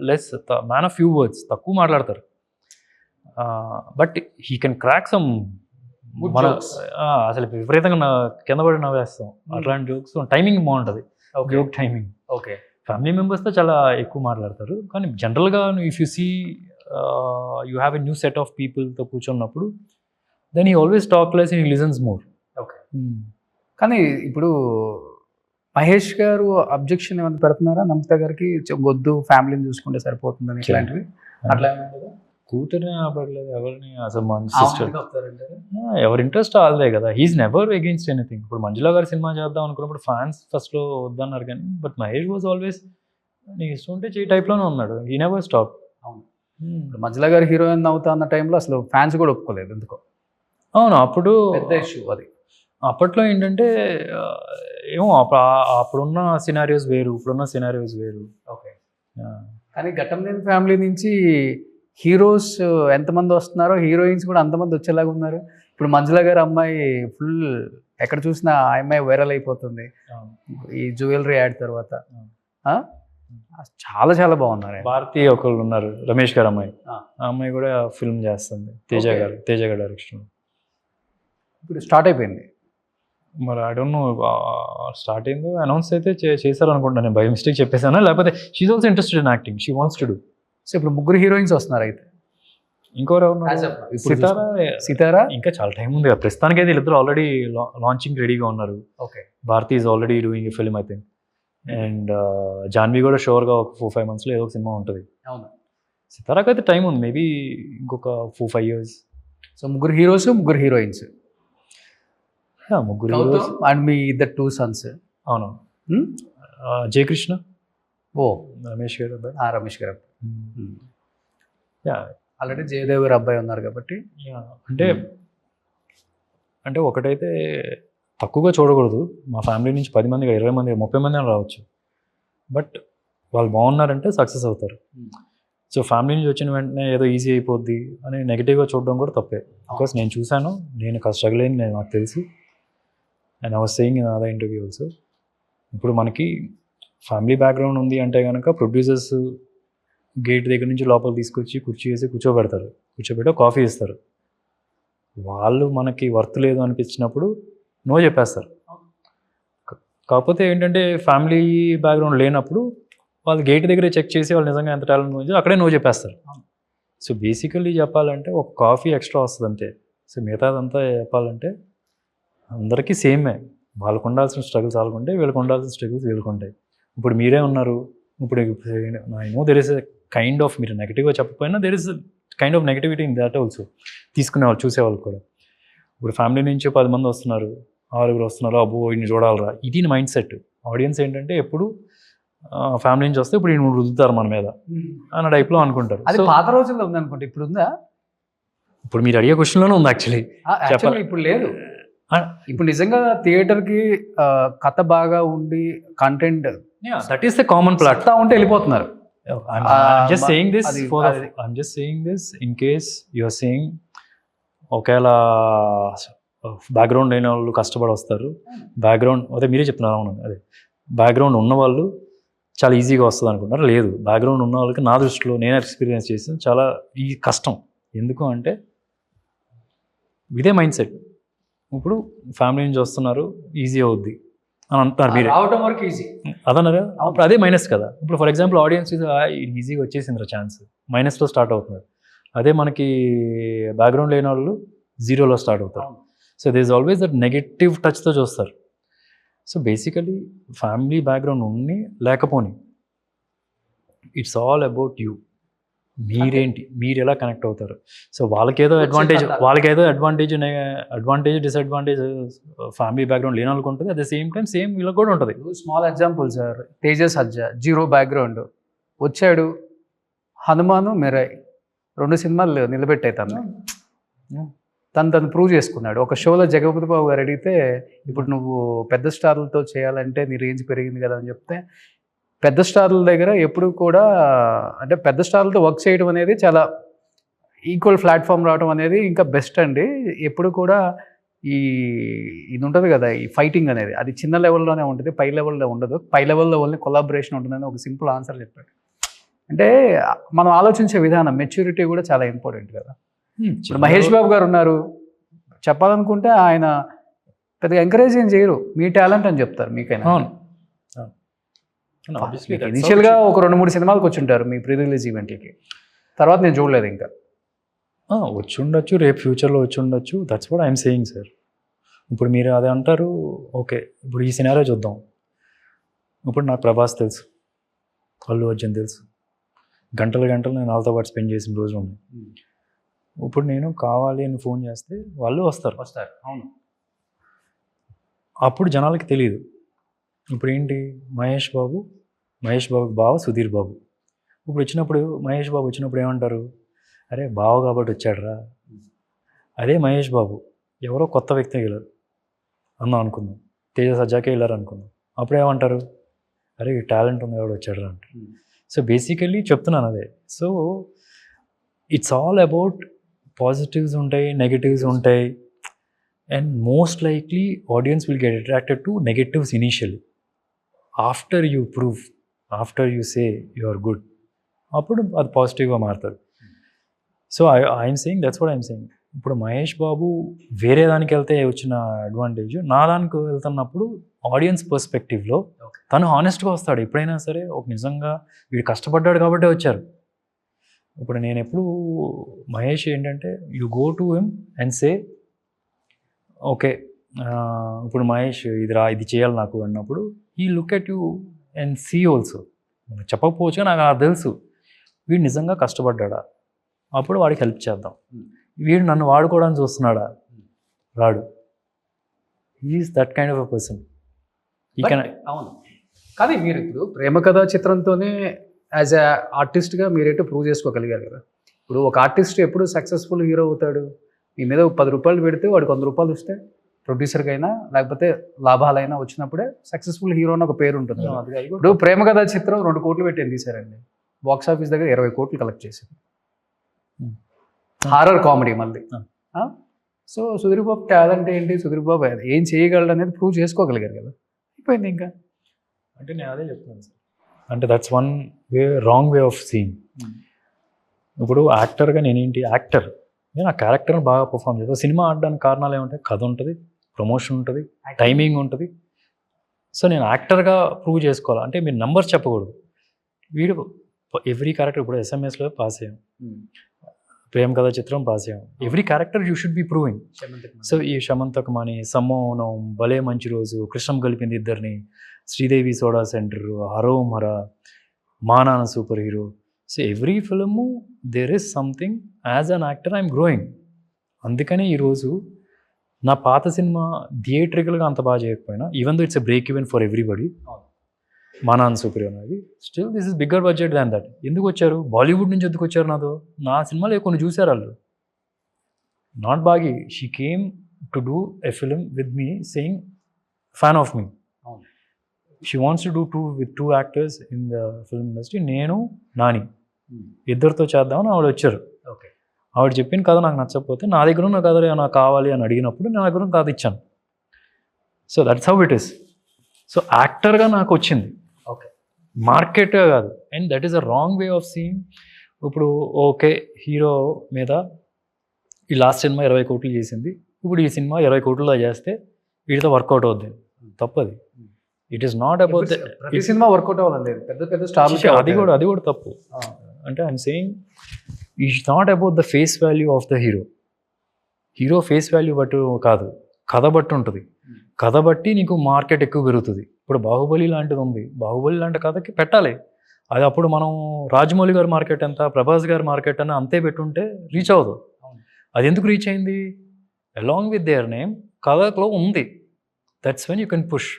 less man of few words, తక్కువ మాట్లాడతారు. But he can crack some మన అసలు విపరీతంగా కింద పడి నవ్వేస్తాం అట్లాంటి జోక్స్. టైమింగ్ బాగుంటుంది, జోక్ టైమింగ్. ఓకే. ఫ్యామిలీ మెంబర్స్తో చాలా ఎక్కువ మాట్లాడతారు కానీ జనరల్గా if you see you have a new set of పీపుల్తో కూర్చున్నప్పుడు then he always talk less and he listens more. Okay. కానీ ఇప్పుడు మహేష్ గారు అబ్జెక్షన్ ఏమైనా పెడుతున్నారా నమిత గారికి, వద్దు ఫ్యామిలీని చూసుకుంటే సరిపోతుందని ఇట్లాంటివి? అట్లా కూతురిని ఆపడలేదు ఎవరిని, అసలు మన సిస్టర్ ఎవరి ఇంట్రెస్ట్ వాళ్ళదే కదా. He's never against anything. ఇప్పుడు మంజులా గారు సినిమా చేద్దాం అనుకున్నప్పుడు ఫ్యాన్స్ ఫస్ట్లో వద్దన్నారు కానీ బట్ మహేష్ వాజ్ ఆల్వేస్ నీకు ఇష్టం ఉంటే చేయి టైప్లోనే ఉన్నాడు. He never stop. అవును. మంజులా గారు హీరోయిన్ అవుతా అన్న టైంలో అసలు ఫ్యాన్స్ కూడా ఒప్పుకోలేదు ఎందుకో. అవును, అప్పుడు పెద్ద ఇష్యూ అది. అప్పట్లో ఏంటంటే ఏమో అప్పుడున్న సినారియోస్ వేరు, ఇప్పుడున్న సినారియోస్ వేరు. ఓకే. కానీ ఘట్టంనేని ఫ్యామిలీ నుంచి హీరోస్ ఎంతమంది వస్తున్నారో హీరోయిన్స్ కూడా అంతమంది వచ్చేలాగా ఉన్నారు. ఇప్పుడు మంజులా గారు అమ్మాయి ఫుల్ ఎక్కడ చూసినా ఆ అమ్మాయి వైరల్ అయిపోతుంది ఈ జ్యువెలరీ యాడ్ తర్వాత. చాలా చాలా బాగున్నారు. భారతి ఒకళ్ళు ఉన్నారు, రమేష్ గారు అమ్మాయి. ఆ అమ్మాయి కూడా ఫిల్మ్ చేస్తుంది, తేజ గారు డైరెక్షన్. ఇప్పుడు స్టార్ట్ అయిపోయింది మరి. ఐ డోంట్ నో స్టార్ట్ అయిందో అనౌన్స్ అయితే చేశారు అనుకుంటా. నేను బై మిస్టేక్ చెప్పేసాను, లేకపోతే she's also interested in acting, she wants to do. So ఇప్పుడు ముగ్గురు హీరోయిన్స్ వస్తున్నారు అయితే. ఇంకోరు సితారా ఇంకా చాలా టైం ఉంది కదా ప్రస్తుతానికి. అయితే వీళ్ళిద్దరు ఆల్రెడీ లాంచింగ్ రెడీగా ఉన్నారు. Okay. Bharati is already doing a film I think. And Janhvi కూడా షూర్గా ఒక 4-5 monthsలో ఏదో ఒక సినిమా ఉంటుంది. అవును. సితారాకి అయితే టైం ఉంది, మేబీ ఇంకొక 4-5 years. సో ముగ్గురు హీరోస్, ముగ్గురు హీరోయిన్స్. ముగ్గురు హీరోస్ అండ్ మీ ఇద్దరు 2 sons. అవును. జయకృష్ణ, రమేష్ గారు అబ్బాయి. రమేష్ గారు ఆల్రెడీ జయదేవ్ గారు అబ్బాయి ఉన్నారు కాబట్టి. అంటే ఒకటైతే తక్కువగా చూడకూడదు. మా ఫ్యామిలీ నుంచి 10 మంది 20 మంది 30 మంది అని రావచ్చు, బట్ వాళ్ళు బాగున్నారంటే సక్సెస్ అవుతారు. సో ఫ్యామిలీ నుంచి వచ్చిన వెంటనే ఏదో ఈజీ అయిపోద్ది అని నెగిటివ్గా చూడడం కూడా తప్పే. బికాస్ నేను చూశాను, నేను స్ట్రగుల్ అయింది, నాకు తెలుసు. And I was saying in other interview also. ఇప్పుడు మనకి ఫ్యామిలీ బ్యాక్గ్రౌండ్ ఉంది అంటే కనుక ప్రొడ్యూసర్స్ గేట్ దగ్గర నుంచి లోపల తీసుకొచ్చి కుర్చీ వేసి కూర్చోబెట్టి కాఫీ ఇస్తారు. వాళ్ళు మనకి వర్త్ లేదు అనిపించినప్పుడు నో చెప్పేస్తారు. కాకపోతే ఏంటంటే ఫ్యామిలీ బ్యాక్గ్రౌండ్ లేనప్పుడు వాళ్ళు గేట్ దగ్గరే చెక్ చేసి వాళ్ళు నిజంగా ఎంత టాలెంట్ ఉంది అక్కడే నో చెప్పేస్తారు. సో బేసికల్లీ చెప్పాలంటే ఒక కాఫీ ఎక్స్ట్రా వస్తుంది అంతే. సో మిగతాదంతా చెప్పాలంటే అందరికీ సేమే. వాళ్ళకు ఉండాల్సిన స్ట్రగుల్స్ వాళ్ళకుంటే, వీళ్ళకి ఉండాల్సిన స్ట్రగుల్స్ వీళ్ళకుంటాయి. ఇప్పుడు మీరే ఉన్నారు, ఇప్పుడు I know there is a kind of, మీరు నెగిటివ్గా చెప్పకపోయినా there is kind of negativity in that also. తీసుకునేవాళ్ళు, చూసేవాళ్ళు కూడా. ఇప్పుడు ఫ్యామిలీ నుంచి 10 మంది వస్తున్నారు, 6 వస్తున్నారు, అబ్బో ఇన్ని చూడాలరా, ఇది మైండ్ సెట్. ఆడియన్స్ ఏంటంటే ఎప్పుడు ఫ్యామిలీ నుంచి వస్తే ఇప్పుడు ఈయన రుద్దుతారు మన మీద అన్న టైప్లో అనుకుంటారు. అది పాత రోజుల్లో ఉంది అనుకుంటే, ఇప్పుడు ఉందా? ఇప్పుడు మీరు అడిగే క్వశ్చన్లోనే ఉంది యాక్చువల్లీ. ఇప్పుడు లేదు. ఇప్పుడు నిజంగా థియేటర్కి కథ బాగా ఉండి content that is the common platform ఉంటే వెళ్ళిపోతున్నారు. I'm just saying this in case you are saying ఒకవేళ బ్యాక్గ్రౌండ్ లేని వాళ్ళు కష్టపడి వస్తారు, బ్యాక్గ్రౌండ్ అదే మీరే చెప్తున్నారు. అవును, అదే బ్యాక్గ్రౌండ్ ఉన్నవాళ్ళు చాలా ఈజీగా వస్తుంది అనుకుంటారు. లేదు, బ్యాక్గ్రౌండ్ ఉన్న వాళ్ళకి నా దృష్టిలో నేను ఎక్స్పీరియన్స్ చేసిన చాలా ఈ కష్టం. ఎందుకు అంటే ఇదే మైండ్ సెట్. ఇప్పుడు ఫ్యామిలీ నుంచి వస్తున్నారు, ఈజీ అవుద్ది అని అంటున్నారు మీరే. రావడం వరకు ఈజీ అదన్నారా? అప్పుడు అదే మైనస్ కదా. ఇప్పుడు ఫర్ ఎగ్జాంపుల్ ఆడియన్స్ ఈజీగా వచ్చేసిందిరా ఛాన్స్, మైనస్లో స్టార్ట్ అవుతున్నారు. అదే మనకి బ్యాక్గ్రౌండ్ లేని వాళ్ళు 0లో స్టార్ట్ అవుతారు. So this always that negative టచ్తో చూస్తారు. సో బేసికలీ ఫ్యామిలీ బ్యాక్గ్రౌండ్ ఉండి లేకపోని, ఇట్స్ ఆల్ అబౌట్ యూ. మీరేంటి, మీరు ఎలా కనెక్ట్ అవుతారు. సో వాళ్ళకేదో అడ్వాంటేజ్ డిసడ్వాంటేజ్ ఫ్యామిలీ బ్యాక్గ్రౌండ్ లేని వాళ్ళకి ఉంటుంది. At the same time same వీళ్ళకి కూడా ఉంటుంది. స్మాల్ ఎగ్జాంపుల్ సార్, తేజస్ సజ్జా 0 బ్యాక్గ్రౌండ్ వచ్చాడు, హనుమాను మెరాయ్ 2 సినిమాలు నిలబెట్టాయి తను ప్రూవ్ చేసుకున్నాడు. ఒక షోలో జగపతి బాబు గారు అడిగితే, ఇప్పుడు నువ్వు పెద్ద స్టార్లతో చేయాలంటే నీ రేంజ్ పెరిగింది కదా అని చెప్తే, పెద్ద స్టార్ల దగ్గర ఎప్పుడు కూడా అంటే పెద్ద స్టార్లతో వర్క్ చేయడం అనేది చాలా ఈక్వల్ ప్లాట్ఫామ్ రావడం అనేది ఇంకా బెస్ట్ అండి. ఎప్పుడు కూడా ఇది ఉంటుంది కదా, ఈ ఫైటింగ్ అనేది అది చిన్న లెవెల్లోనే ఉంటుంది, పై లెవెల్లో ఉండదు. పై లెవెల్లో ఓన్లీ కొలాబరేషన్ ఉంటుందని ఒక సింపుల్ ఆన్సర్ చెప్పాడు. అంటే మనం ఆలోచించే విధానం, మెచ్యూరిటీ కూడా చాలా ఇంపార్టెంట్ కదా. ఇప్పుడు మహేష్ బాబు గారు ఉన్నారు, చెప్పాలనుకుంటే ఆయన పెద్దగా ఎంకరేజ్ ఏం చేయరు, మీ టాలెంట్ అని చెప్తారు మీకైనా. ఇనిషియల్గా ఒక 2-3 సినిమాలకు వచ్చి ఉంటారు మీ ప్రీ రిలీజ్ ఈవెంట్లకి, తర్వాత నేను చూడలేదు ఇంకా. వచ్చి ఉండొచ్చు, రేపు ఫ్యూచర్లో వచ్చి ఉండొచ్చు. That's what I'm saying sir. ఇప్పుడు మీరు అదే అంటారు, ఓకే ఇప్పుడు ఈ సినారియో చూద్దాం. ఇప్పుడు నాకు ప్రభాస్ తెలుసు, అల్లు అర్జున్ తెలుసు, గంటలు నేను వాళ్ళతో పాటు స్పెండ్ చేసిన రోజులు ఉన్నాయి. ఇప్పుడు నేను కావాలి అని ఫోన్ చేస్తే వాళ్ళు వస్తారు. అవును. అప్పుడు జనాలకి తెలియదు. ఇప్పుడు ఏంటి, మహేష్ బాబుకి బావ సుధీర్ బాబు. ఇప్పుడు వచ్చినప్పుడు మహేష్ బాబు వచ్చినప్పుడు ఏమంటారు, అరే బావ కాబట్టి వచ్చాడరా. అదే మహేష్ బాబు ఎవరో కొత్త వ్యక్తి వెళ్ళారు అన్నాం అనుకుందాం, తేజ సజ్జాకే వెళ్ళారు అనుకుందాం, అప్పుడు ఏమంటారు, అరే ఈ టాలెంట్ ఉంది ఎవడు వచ్చాడరా అంటారు. సో బేసికలీ చెప్తున్నాను అదే. So it's all about positives ఉంటాయి, నెగటివ్స్ ఉంటాయి, and most likely audience will get attracted to negatives initially. After you prove, after you say you are good, అప్పుడు అది పాజిటివ్గా మారుతుంది. So I'm saying that's what I'm saying. ఇప్పుడు మహేష్ బాబు వేరే దానికి వెళ్తే వచ్చిన అడ్వాంటేజ్, నా దానికి వెళ్తున్నప్పుడు ఆడియన్స్ పర్స్పెక్టివ్లో తను హానెస్ట్గా వస్తాడు ఎప్పుడైనా సరే. ఒక నిజంగా వీడు కష్టపడ్డాడు కాబట్టే వచ్చారు. ఇప్పుడు నేను ఎప్పుడు మహేష్ ఏంటంటే, you go to him and say okay, ఇప్పుడు మహేష్ ఇది చేయాలి నాకు అన్నప్పుడు, ఈ look at you and see also. చెప్పకపోవచ్చు, నాకు అది తెలుసు వీడు నిజంగా కష్టపడ్డా, అప్పుడు వాడికి హెల్ప్ చేద్దాం. వీడు నన్ను వాడుకోవడానికి చూస్తున్నాడా, రాడు. Is that kind of a person. అవును. కానీ మీరు ఇప్పుడు ప్రేమ కథా చిత్రంతోనే యాజ్ ఎ ఆర్టిస్ట్గా మీరేంటో ప్రూవ్ చేసుకోగలిగారు కదా. ఇప్పుడు ఒక ఆర్టిస్ట్ ఎప్పుడు సక్సెస్ఫుల్ హీరో అవుతాడు, మీ మీద 10 రూపాయలు పెడితే వాడికి 100 రూపాయలు ఇస్తే ప్రొడ్యూసర్కైనా లేకపోతే లాభాలైనా వచ్చినప్పుడే సక్సెస్ఫుల్ హీరో అని ఒక పేరు ఉంటుంది. ఇప్పుడు ప్రేమ కథా చిత్రం 2 కోట్లు పెట్టి ఏం తీశారండి, బాక్స్ ఆఫీస్ దగ్గర 20 కోట్లు కలెక్ట్ చేసింది. హారర్ కామెడీ మళ్ళీ. సో సుధీర్ బాబు టాలెంట్ ఏంటి, సుధీర్ బాబు ఏం చేయగలడు అనేది ప్రూవ్ చేసుకోగలిగారు కదా, అయిపోయింది ఇంకా. అంటే నేను అదే చెప్తున్నాను సార్, అంటే that's one way, wrong way of seeing. ఇప్పుడు యాక్టర్గా నేనేంటి, యాక్టర్ నేను ఆ క్యారెక్టర్ని బాగా పర్ఫామ్ చేస్తాను. సినిమా ఆడడానికి కారణాలు ఏమంటాయి, కథ ఉంటుంది, ప్రమోషన్ ఉంటుంది, టైమింగ్ ఉంటుంది. సో నేను యాక్టర్గా ప్రూవ్ చేసుకోవాలి అంటే మీరు నెంబర్స్ చెప్పకూడదు. వీడు ఎవ్రీ క్యారెక్టర్, ఇప్పుడు ఎస్ఎంఎస్లో పాస్ అయ్యాం, ప్రేమ కథా చిత్రం పాస్ అయ్యాం, every character you should be proving. So ఈ శమంతకు మని, సమ్మోహనం, భలే మంచి రోజు, కృష్ణం కలిపింది ఇద్దరిని, శ్రీదేవి సోడా సెంటర్, హరోం హర, మా నాన్న super hero. So every film there is something. As an actor I'm growing. అందుకనే ఈరోజు నా పాత సినిమా థియేట్రికల్గా అంత బాగా చేయకపోయినా, even though it's a break even for everybody, మా నాన్న సూపర్ హీరో అనేది, still this is bigger budget than that. ఎందుకు వచ్చారు, బాలీవుడ్ నుంచి ఎందుకు వచ్చారు నాతో, నా సినిమాలు కొన్ని చూశారు వాళ్ళు. Not Bagi, she came to do a film with me saying fan of me. She wants to do with 2 actors in the film industry. నేను నాని ఇద్దరితో చేద్దామని ఆవిడ వచ్చారు. ఓకే, ఆవిడ చెప్పిన కథ నాకు నచ్చకపోతే, నా దగ్గర ఉన్న కథ నాకు కావాలి అని అడిగినప్పుడు నా దగ్గర కథ ఇచ్చాను. So that's how it is. So యాక్టర్గా నాకు వచ్చింది, ఓకే, మార్కెట్గా కాదు. And that is a wrong way of seeing. ఇప్పుడు ఓకే, హీరో మీద ఈ లాస్ట్ సినిమా 20 కోట్లు చేసింది, ఇప్పుడు ఈ సినిమా 20 కోట్లలో చేస్తే వీటితో వర్కౌట్ అవుద్ది, తప్పది. ఇట్ ఈస్ నాట్ అబౌట్ ఈ సినిమా వర్కౌట్ అవ్వాలి, పెద్ద పెద్ద స్టార్ అది కూడా తప్పు. అంటే I'm saying it's not about the face value of the hero face value బట్టి కాదు, కథ బట్టి ఉంటుంది. కథ బట్టి నీకు మార్కెట్ ఎక్కువ పెరుగుతుంది. ఇప్పుడు బాహుబలి లాంటిది ఉంది, బాహుబలి లాంటి కథకి పెట్టాలి. అది అప్పుడు మనం రాజమౌళి గారి మార్కెట్ ఎంత, ప్రభాస్ గారి మార్కెట్ అని అంతే పెట్టుంటే రీచ్ అవ్వదు. అది ఎందుకు రీచ్ అయింది, అలాంగ్ విత్ దేర్ నేమ్ కథలో ఉంది. That's when you can push.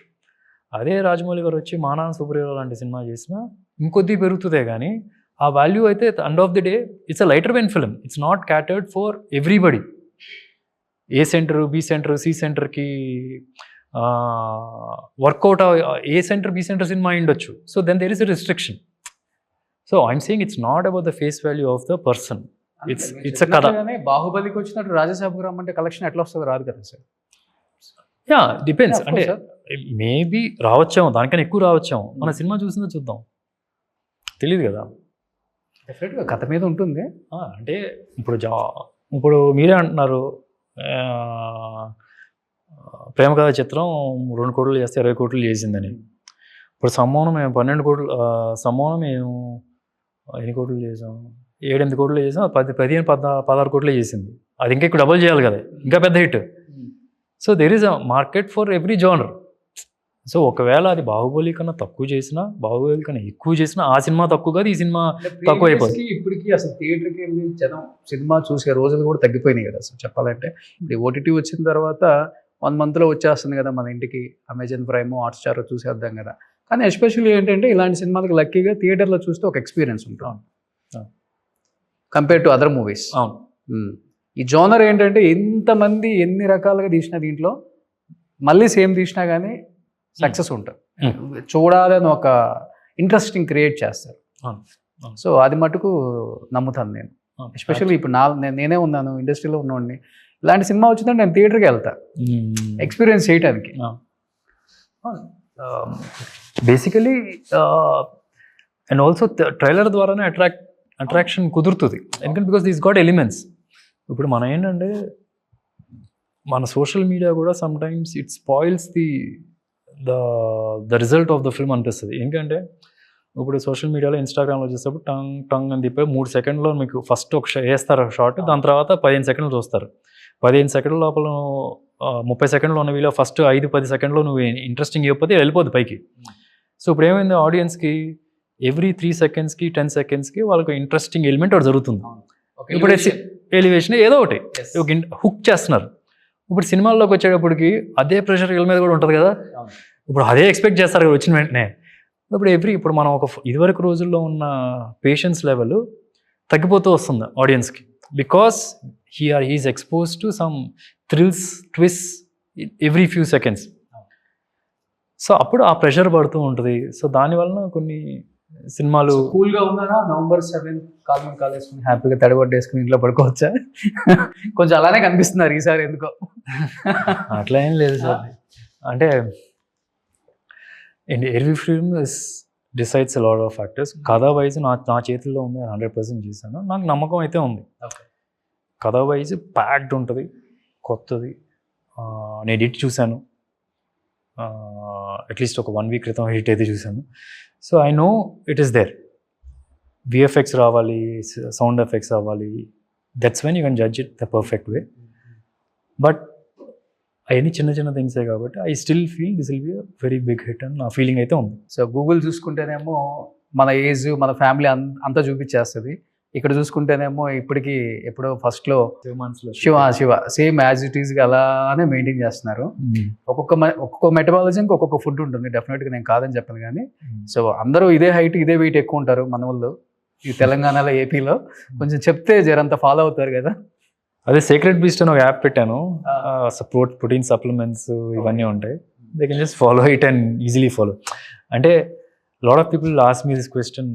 అదే రాజమౌళి గారు వచ్చి మా నాన్న సూపర్ హీరో లాంటి సినిమా చేసినా ఇంకొద్ది పెరుగుతుందే కానీ ఆ వాల్యూ అయితే end of the day it's a lighter vein film. It's not catered for everybody. A center, B center, C సెంటర్కి work out, A center B center సినిమా ఉండొచ్చు. So then there is a restriction. So I'm saying it's not about the face value of the person. It's a కథ. బాహుబలికి వచ్చినట్టు రాజసాబు రామ్ అంటే collection ఎట్లా వస్తుందో రాదు కదా sir. Yeah depends. Yeah, of అంటే course, మేబీ రావచ్చేమో, దానికన్నా ఎక్కువ రావచ్చేమో. మన సినిమా చూసిందో చూద్దాం, తెలియదు కదా. డెఫినెట్గా కథ మీద ఉంటుంది. అంటే ఇప్పుడు మీరే అంటున్నారు ప్రేమ కథ చిత్రం 2 కోట్లు చేస్తే 20 కోట్లు చేసిందని. ఇప్పుడు సమ్మోహనం మేము 12 కోట్లు, సమ్మోహనం మేము ఎన్ని కోట్లు చేసాం, 7-8 కోట్లు చేసాం, 15-16 కోట్లే చేసింది. అది ఇంకా ఎక్కువ డబుల్ చేయాలి కదా, ఇంకా పెద్ద hit. So there is a market for every genre. So ఒకవేళ అది బాహుబలి కన్నా తక్కువ చేసినా, బాహుబలి కన్నా ఎక్కువ చేసినా, ఆ సినిమా తక్కువ కాదు, ఈ సినిమా తక్కువ అయిపోతుంది. ఇప్పటికీ అసలు థియేటర్కి వెళ్ళి జనం సినిమా చూసే రోజులు కూడా తగ్గిపోయినాయి కదా అసలు చెప్పాలంటే. ఇప్పుడు ఓటీటీ వచ్చిన తర్వాత 1 monthలో వచ్చేస్తుంది కదా మన ఇంటికి, అమెజాన్ ప్రైమ్, హాట్స్టార్ చూసేద్దాం కదా. కానీ ఎస్పెషల్లీ ఏంటంటే ఇలాంటి సినిమాలకు లక్కీగా థియేటర్లో చూస్తే ఒక ఎక్స్పీరియన్స్ ఉంటుంది కంపేర్ టు అదర్ మూవీస్. ఈ జోనర్ ఏంటంటే ఎంతమంది ఎన్ని రకాలుగా తీసినా దీంట్లో మళ్ళీ సేమ్ తీసినా కానీ సక్సెస్ ఉంటుంది. చూడాలని ఒక ఇంట్రెస్టింగ్ క్రియేట్ చేస్తారు. సో అది మటుకు నమ్ముతాను నేను. ఎస్పెషల్లీ ఇప్పుడు నేనే ఉన్నాను, ఇండస్ట్రీలో ఉన్నవాడిని. ఇలాంటి సినిమా వచ్చిందంటే నేను థియేటర్కి వెళ్తా ఎక్స్పీరియన్స్ చేయడానికి. బేసికలీ అండ్ ఆల్సో ట్రైలర్ ద్వారానే అట్రాక్షన్ కుదురుతుంది. ఎందుకంటే బికాస్ దీస్ గాట్ ఎలిమెంట్స్. ఇప్పుడు మనం ఏంటంటే మన సోషల్ మీడియా కూడా some times it spoils the result of the film అనిపిస్తుంది. ఏంటంటే ఇప్పుడు సోషల్ మీడియాలో ఇన్స్టాగ్రామ్లో చూసేటప్పుడు టంగ్ అని తిప్పి 3 సెకండ్లో మీకు ఫస్ట్ ఒక వేస్తారు షార్ట్, దాని తర్వాత 15 సెకండ్లు చూస్తారు. 15 సెకండ్ల లోపల 30 సెకండ్లో ఉన్న వీడియో ఫస్ట్ 5-10 సెకండ్లో నువ్వు ఇంట్రెస్టింగ్ ఇవ్వకపోతే వెళ్ళిపోద్ది పైకి. సో ఇప్పుడు ఏమైంది, ఆడియన్స్కి ఎవ్రీ 3 సెకండ్స్కి 10 సెకండ్స్కి వాళ్ళకి ఇంట్రెస్టింగ్ ఎలిమెంట్ ఒకటి జరుగుతుంది. ఇప్పుడు ఎలివేషన్ ఏదో ఒకటి హుక్ చేస్తున్నారు. ఇప్పుడు సినిమాల్లోకి వచ్చేటప్పటికి అదే ప్రెషర్ వీళ్ళ మీద కూడా ఉంటుంది కదా. ఇప్పుడు అదే ఎక్స్పెక్ట్ చేస్తారు కదా వచ్చిన వెంటనే. ఇప్పుడు మనం ఇదివరకు రోజుల్లో ఉన్న పేషెన్స్ లెవెల్ తగ్గిపోతూ వస్తుంది ఆడియన్స్కి. Because he's expose to some thrills, twist every few seconds. So అప్పుడు ఆ ప్రెషర్ పడుతూ ఉంటుంది. సో దానివల్ల కొన్ని సినిమాలు కూల్గా ఉన్నారా, November 7 కాలు వేసుకుని హ్యాపీగా తడిగొట్టేసుకుని ఇంట్లో పడుకోవచ్చా? కొంచెం అలానే కనిపిస్తున్నారు ఈసారి ఎందుకో. అట్లా ఏం లేదు సార్. అంటే every film decides a lot of factors. కథ వైజ్ నా చేతుల్లో ఉంది, 100% చేశాను. నాకు నమ్మకం అయితే ఉంది. కథ వైజ్ ప్యాక్డ్ ఉంటుంది, కొత్తది. నేను ఎడిట్ చూశాను, అట్లీస్ట్ ఒక 1 week క్రితం ఎడిట్ అయితే చూశాను. So I know it is there. VFX రావాలి, సౌండ్ ఎఫెక్ట్స్ రావాలి. That's when you can judge it the perfect way. But అవన్నీ చిన్న చిన్న థింగ్సే కాబట్టి I still feel this will be a very big hit అని నా ఫీలింగ్ అయితే ఉంది. సో గూగుల్ చూసుకుంటేనేమో మన ఏజ్, మన ఫ్యామిలీ అంతా చూపించేస్తుంది. ఇక్కడ చూసుకుంటేనేమో ఇప్పటికి ఎప్పుడో ఫస్ట్లో శివ సేమ్ యాజ్ ఇట్ ఈస్గా అలానే మెయింటైన్ చేస్తున్నారు. ఒక్కొక్క మెటబాలజీకి ఒక్కొక్క ఫుడ్ ఉంటుంది. డెఫినెట్గా నేను కాదని చెప్పను కానీ. సో అందరూ ఇదే హైట్, ఇదే వెయిట్ ఎక్కువ ఉంటారు మన వాళ్ళు ఈ తెలంగాణలో, ఏపీలో. కొంచెం చెప్తే జరంతా ఫాలో అవుతారు కదా. అదే సీక్రెట్ బీస్ట్ అని ఒక యాప్ పెట్టాను. ప్రోటీన్ సప్లిమెంట్స్ ఇవన్నీ ఉంటాయి. They can just follow it and easily follow. అంటే lot of people ask me this question,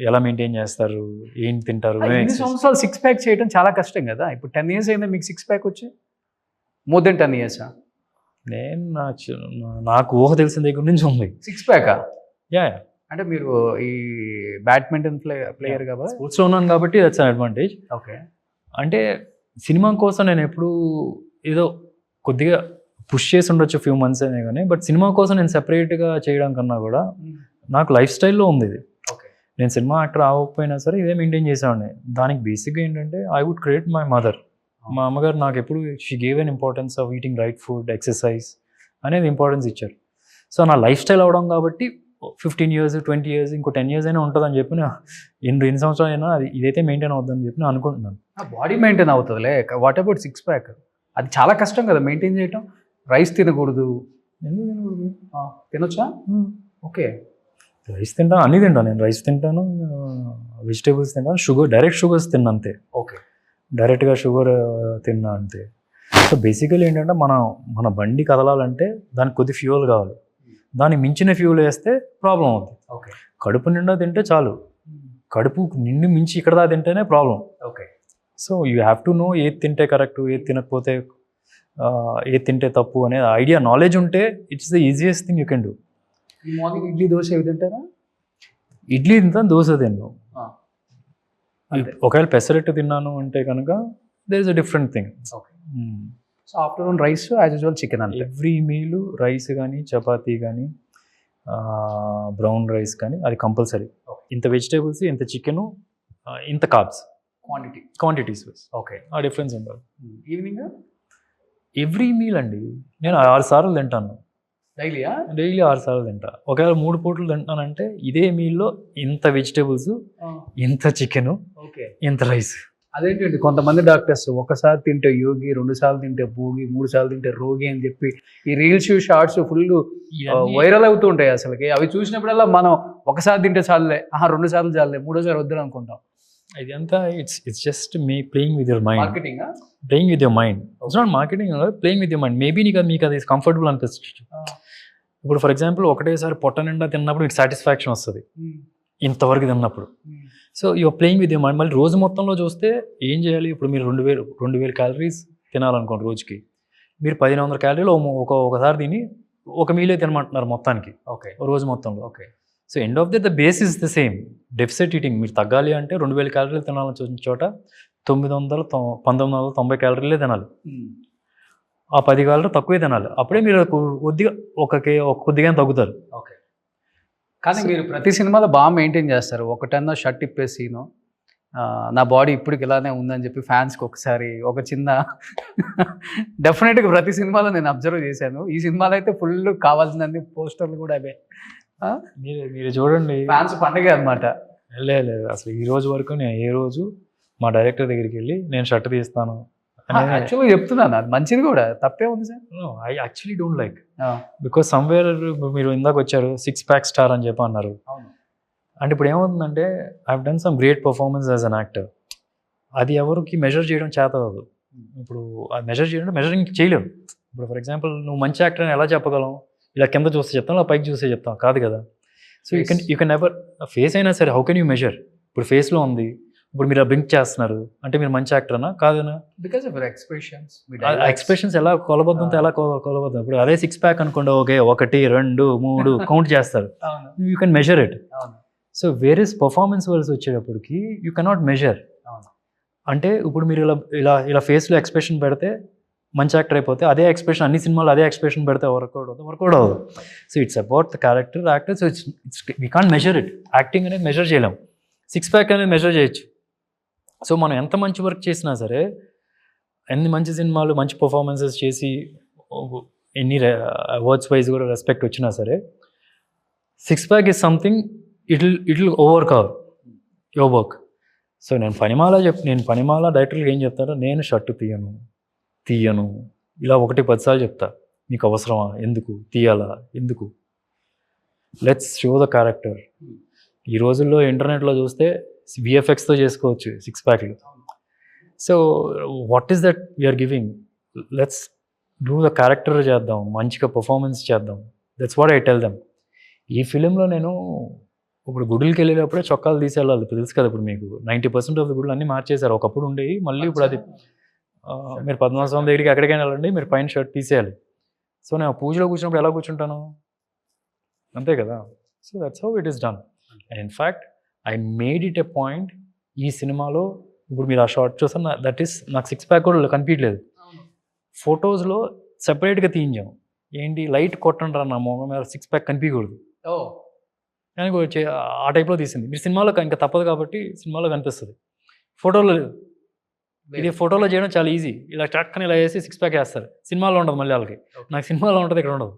ఎలా మెయింటైన్ చేస్తారు, ఏం తింటారు? 5 సంవత్సరాలు 6 pack చేయడం చాలా కష్టం కదా. ఇప్పుడు 10 years అయిందా మీకు 6 pack వచ్చి? More than 10 years? నేను నాకు ఊహ తెలిసిన దగ్గర నుంచి ఉంది 6 pack. యా, అంటే మీరు ఈ బ్యాడ్మింటన్ ప్లేయర్ కాబట్టి స్పోర్ట్స్లో ఉన్నాను కాబట్టి దట్స్ అన్ అడ్వాంటేజ్. ఓకే. అంటే సినిమా కోసం నేను ఎప్పుడు ఏదో కొద్దిగా పుష్ చేసి ఉండొచ్చు ఫ్యూ మంత్స్ అనే కానీ, బట్ సినిమా కోసం నేను సెపరేట్గా చేయడం కన్నా కూడా నాకు లైఫ్ స్టైల్లో ఉంది ఇది. నేను సినిమా యాక్టర్ అవ్వకపోయినా సరే ఇదే మెయింటైన్ చేసేవాడిని. దానికి బేసిక్గా ఏంటంటే I would create my mother. మా అమ్మగారు నాకు ఎప్పుడు she gave an importance of eating right food, exercise అనేది ఇంపార్టెన్స్ ఇచ్చారు. సో నా లైఫ్ స్టైల్ అవడం కాబట్టి 15 years, 20 years, ఇంకో 10 years అయినా ఉంటుందని చెప్పి ఎన్ని సంవత్సరాలు అయినా అది ఇదైతే మెయింటైన్ అవుతుందని చెప్పి నేను అనుకుంటున్నాను. బాడీ మెయింటైన్ అవుతుందిలే. What about 6 pack? అది చాలా కష్టం కదా మెయింటైన్ చేయటం. రైస్ తినకూడదు. ఎందుకు తినకూడదు? తినొచ్చా? ఓకే. రైస్ తింటాను, అన్నీ తింటాను. నేను రైస్ తింటాను, వెజిటేబుల్స్ తింటాను, డైరెక్ట్ షుగర్స్ తిన్నా అంతే. ఓకే. డైరెక్ట్గా షుగర్ తిన్నా అంతే. సో బేసికలీ ఏంటంటే మన బండి కదలాలంటే దానికి కొద్ది ఫ్యూయల్ కావాలి. దాన్ని మించిన ఫ్యూల్ వేస్తే ప్రాబ్లం అవుతుంది. ఓకే. కడుపు నిండా తింటే చాలు, కడుపు నిండి మించి ఇక్కడ దా తింటేనే problem. Okay. So you have to know ఏది తింటే కరెక్ట్, ఏది తినకపోతే ఏ తింటే తప్పు అనే ఐడియా నాలెడ్జ్ ఉంటే it's the easiest thing you can do. Morning idli dosa ఏవి తింటారా? ఇడ్లీ తింటాను, దోశ తిన్నాను. అంతే. ఒకవేళ పెసరెట్టు తిన్నాను అంటే కనుక there is a different thing. Okay. So afternoon rice as usual chicken అంతే. ఎవ్రీ మీల్ రైస్ కానీ చపాతీ కానీ బ్రౌన్ రైస్ కానీ అది కంపల్సరీ. ఇంత వెజిటేబుల్స్, ఇంత చికెను, ఇంత కార్బ్స్, క్వాంటిటీస్ ఓకే. ఆ డిఫరెన్స్ ఉండాలి. ఈవినింగ్ ఎవ్రీ మీల్ అండి నేను 6 సార్లు తింటాను. డైలీయా? డైలీ 6 సార్లు తింటా. ఒకవేళ 3 పూటలు తింటానంటే ఇదే మీల్లో ఇంత వెజిటేబుల్స్, ఇంత చికెను, ఓకే, ఇంత రైస్. అదేంటండి కొంతమంది డాక్టర్స్ ఒకసారి తింటే యోగి, 2 సార్లు తింటే భోగి, 3 సార్లు తింటే రోగి అని చెప్పి ఈ రీల్స్ షార్ట్స్ ఫుల్ వైరల్ అవుతూ ఉంటాయి. అసలుకి అవి చూసినప్పుడల్లా మనం ఒకసారి తింటే చాలులే, 2 సార్లు చాలులే, 3ఓసారి వద్దని అనుకుంటాం. ఇదంతా it's just me playing with your mind. Marketing playing with your mind. It's not marketing, playing with your mind. Maybe మీకు అది కంఫర్టబుల్ అనిపిస్తుంది. ఇప్పుడు ఫర్ ఎగ్జాంపుల్ ఒకటేసారి పొట్ట నిండా తిన్నప్పుడు మీకు సాటిస్ఫాక్షన్ వస్తుంది, ఇంతవరకు తిన్నప్పుడు. So your playing with your mind. మళ్ళీ రోజు మొత్తంలో చూస్తే ఏం చేయాలి? ఇప్పుడు మీరు 2000 క్యాలరీస్ తినాలనుకోండి రోజుకి, మీరు 1500 క్యాలరీలు ఒకసారి తిని ఒక మీలే తినమంటున్నారు మొత్తానికి, ఓకే, రోజు మొత్తంలో. Okay. So end of the base is the same, deficit eating. మీరు తగ్గాలి అంటే 2000 క్యాలరీలు తినాలని చోట 1990 క్యాలరీలే తినాలి. ఆ 10 క్యాలరీలు తక్కువే తినాలి. అప్పుడే మీరు కొద్దిగా తగ్గుతారు. ఓకే. కానీ మీరు ప్రతి సినిమాలో బాగా మెయింటైన్ చేస్తారు. ఒకటన్నా షర్ట్ ఇప్పేసిను నా బాడీ ఇప్పటికి ఇలానే ఉందని చెప్పి ఫ్యాన్స్కి ఒకసారి ఒక చిన్న డెఫినెట్గా ప్రతి సినిమాలో నేను అబ్జర్వ్ చేశాను. ఈ సినిమాలో అయితే ఫుల్ కావాల్సినన్ని పోస్టర్లు కూడా అవే. మీరు చూడండి, ఫ్యాన్స్ పండుగ అనమాట. లేదు అసలు ఈ రోజు వరకు నేను ఏ రోజు మా డైరెక్టర్ దగ్గరికి వెళ్ళి నేను షర్ట్ తీస్తాను యాక్చువల్గా చెప్తున్నాను, అది మంచిది కూడా, తప్పే ఉంది sir. I actually don't like, because somewhere మీరు ఇందాక వచ్చారు 6 ప్యాక్ స్టార్ అని చెప్పి అన్నారు. అంటే ఇప్పుడు ఏమవుతుందంటే I have done some great performance as an actor. అది ఎవరికి మెజర్ చేయడం చేత కాదు. ఇప్పుడు ఆ మెజరింగ్ చేయలేము. ఇప్పుడు ఫర్ ఎగ్జాంపుల్ నువ్వు మంచి యాక్టర్ అని ఎలా చెప్పగలం? ఇలా కింద చూస్తే చెప్తాం, ఇలా పైకి చూస్తే చెప్తాం, కాదు కదా. So you can never, face అయినా సరే హౌ కెన్ యూ మెజర్? ఇప్పుడు ఫేస్లో ఉంది, ఇప్పుడు మీరు బ్రింక్ చేస్తున్నారు అంటే మీరు మంచి యాక్టర్ అనా కాదనా? Because of expressions. ఎక్స్ప్రెషన్స్ ఎలా కొలబద్దంతో ఎలా కొలబద్దం? ఇప్పుడు అదే 6 ప్యాక్ అనుకోండి, ఓకే 1 2 3 కౌంట్ చేస్తారు, you can measure it. So various performance వర్స్ వచ్చేటప్పటికి యూ కెనాట్ మెజర్. అంటే ఇప్పుడు మీరు ఇలా ఫేస్లో ఎక్స్ప్రెషన్ పెడితే మంచి యాక్టర్ అయిపోతే, అదే ఎక్స్ప్రెషన్ అన్ని సినిమాలు అదే ఎక్స్ప్రెషన్ పెడితే వర్కౌట్ అవ్వదు. So it's about the character, actor. So it's we can't measure it. Acting అనేది మెజర్ చేయలేం, 6 ప్యాక్ అనేది మెజర్ చేయొచ్చు. సో మనం ఎంత మంచి వర్క్ చేసినా సరే, ఎన్ని మంచి సినిమాలు మంచి పర్ఫార్మెన్సెస్ చేసి ఎన్ని అవార్డ్స్ వైజ్ కూడా రెస్పెక్ట్ వచ్చినా సరే, 6 pack is something it will overcome your work. So నేను పనిమాల డైరెక్టర్కి ఏం చెప్తారో, నేను షర్టు తీయను ఇలా 1-10 సార్లు చెప్తా. మీకు అవసరమా? ఎందుకు తీయాలా? ఎందుకు? Let's show the character. ఈ రోజుల్లో ఇంటర్నెట్లో చూస్తే విఎఫ్ఎక్స్తో చేసుకోవచ్చు 6 ప్యాక్లు. So what is that we are giving? Let's do the character చేద్దాం, మంచిగా పర్ఫార్మెన్స్ చేద్దాం. That's what I tell them. ఈ ఫిలింలో నేను ఇప్పుడు గుడులకి వెళ్ళేటప్పుడే చొక్కాలు తీసేయాలి, తెలుసు కదా. ఇప్పుడు మీకు 90% ఆఫ్ ద గుడులు అన్నీ మార్చేశారు. ఒకప్పుడు ఉండేవి, మళ్ళీ ఇప్పుడు అది మీరు పద్మనాభ స్వామి దగ్గరికి ఎక్కడికైనా వెళ్ళండి, మీరు పైన షర్ట్ తీసేయాలి. సో నేను పూజలో కూర్చున్నప్పుడు ఎలా కూర్చుంటాను? అంతే కదా. So that's how it is done. And in fact I made it a point. ఈ సినిమాలో ఇప్పుడు మీరు ఆ షార్ట్ చూసాను, దట్ ఈస్ నాకు 6 ప్యాక్ కూడా కనిపించలేదు. ఫొటోస్లో సెపరేట్గా తీయించాం. ఏంటి, లైట్ కొట్టండి రా నా మొహం మీద, 6 ప్యాక్ కనిపించకూడదు కానీ ఆ టైప్లో తీసింది. మీరు సినిమాలో ఇంకా తప్పదు కాబట్టి సినిమాలో కనిపిస్తుంది, ఫోటోలో లేదు. ఇది ఫోటోలో చేయడం చాలా ఈజీ. ఇలా చక్కని ఇలా వేసి 6 ప్యాక్ వేస్తారు. సినిమాలో ఉండదు, మళ్ళీ వాళ్ళకి. నాకు సినిమాలో ఉంటుంది, ఇక్కడ ఉండదు.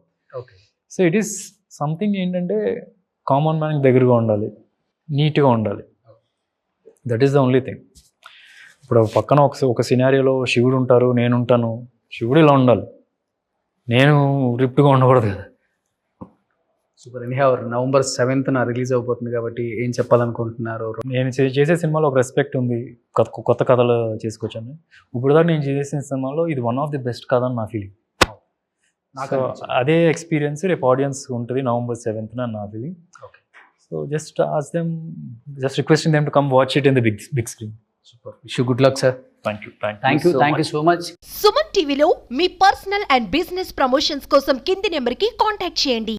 సో ఇట్ ఈస్ సంథింగ్ ఏంటంటే కామన్ మ్యాన్కి దగ్గరగా ఉండాలి, నీట్గా ఉండాలి. That is the only thing. ఇప్పుడు పక్కన ఒక సినారియోలో శివుడు ఉంటారు, నేను ఉంటాను. శివుడు ఇలా ఉండాలి, నేను రిప్ట్గా ఉండకూడదు కదా. Super. Anyhow November 7th release అయిపోతుంది కాబట్టి ఏం చెప్పాలనుకుంటున్నారు? నేను చేసే సినిమాలో ఒక రెస్పెక్ట్ ఉంది, కొత్త కథలు చేసుకొచ్చాను. ఇప్పుడు దాకా నేను చేసిన సినిమాలో ఇది వన్ ఆఫ్ ది బెస్ట్ కథ అని నా ఫీలింగ్. సో అదే ఎక్స్పీరియన్స్ రేపు ఆడియన్స్ ఉంటుంది November 7th అని నా feeling. So just requesting them to come watch it in the big screen. Super. Wish you good luck sir. Thank you so much. Suman టీవీలో మీ పర్సనల్ అండ్ బిజినెస్ ప్రమోషన్స్ కోసం కింది నెంబర్కి contact చేయండి.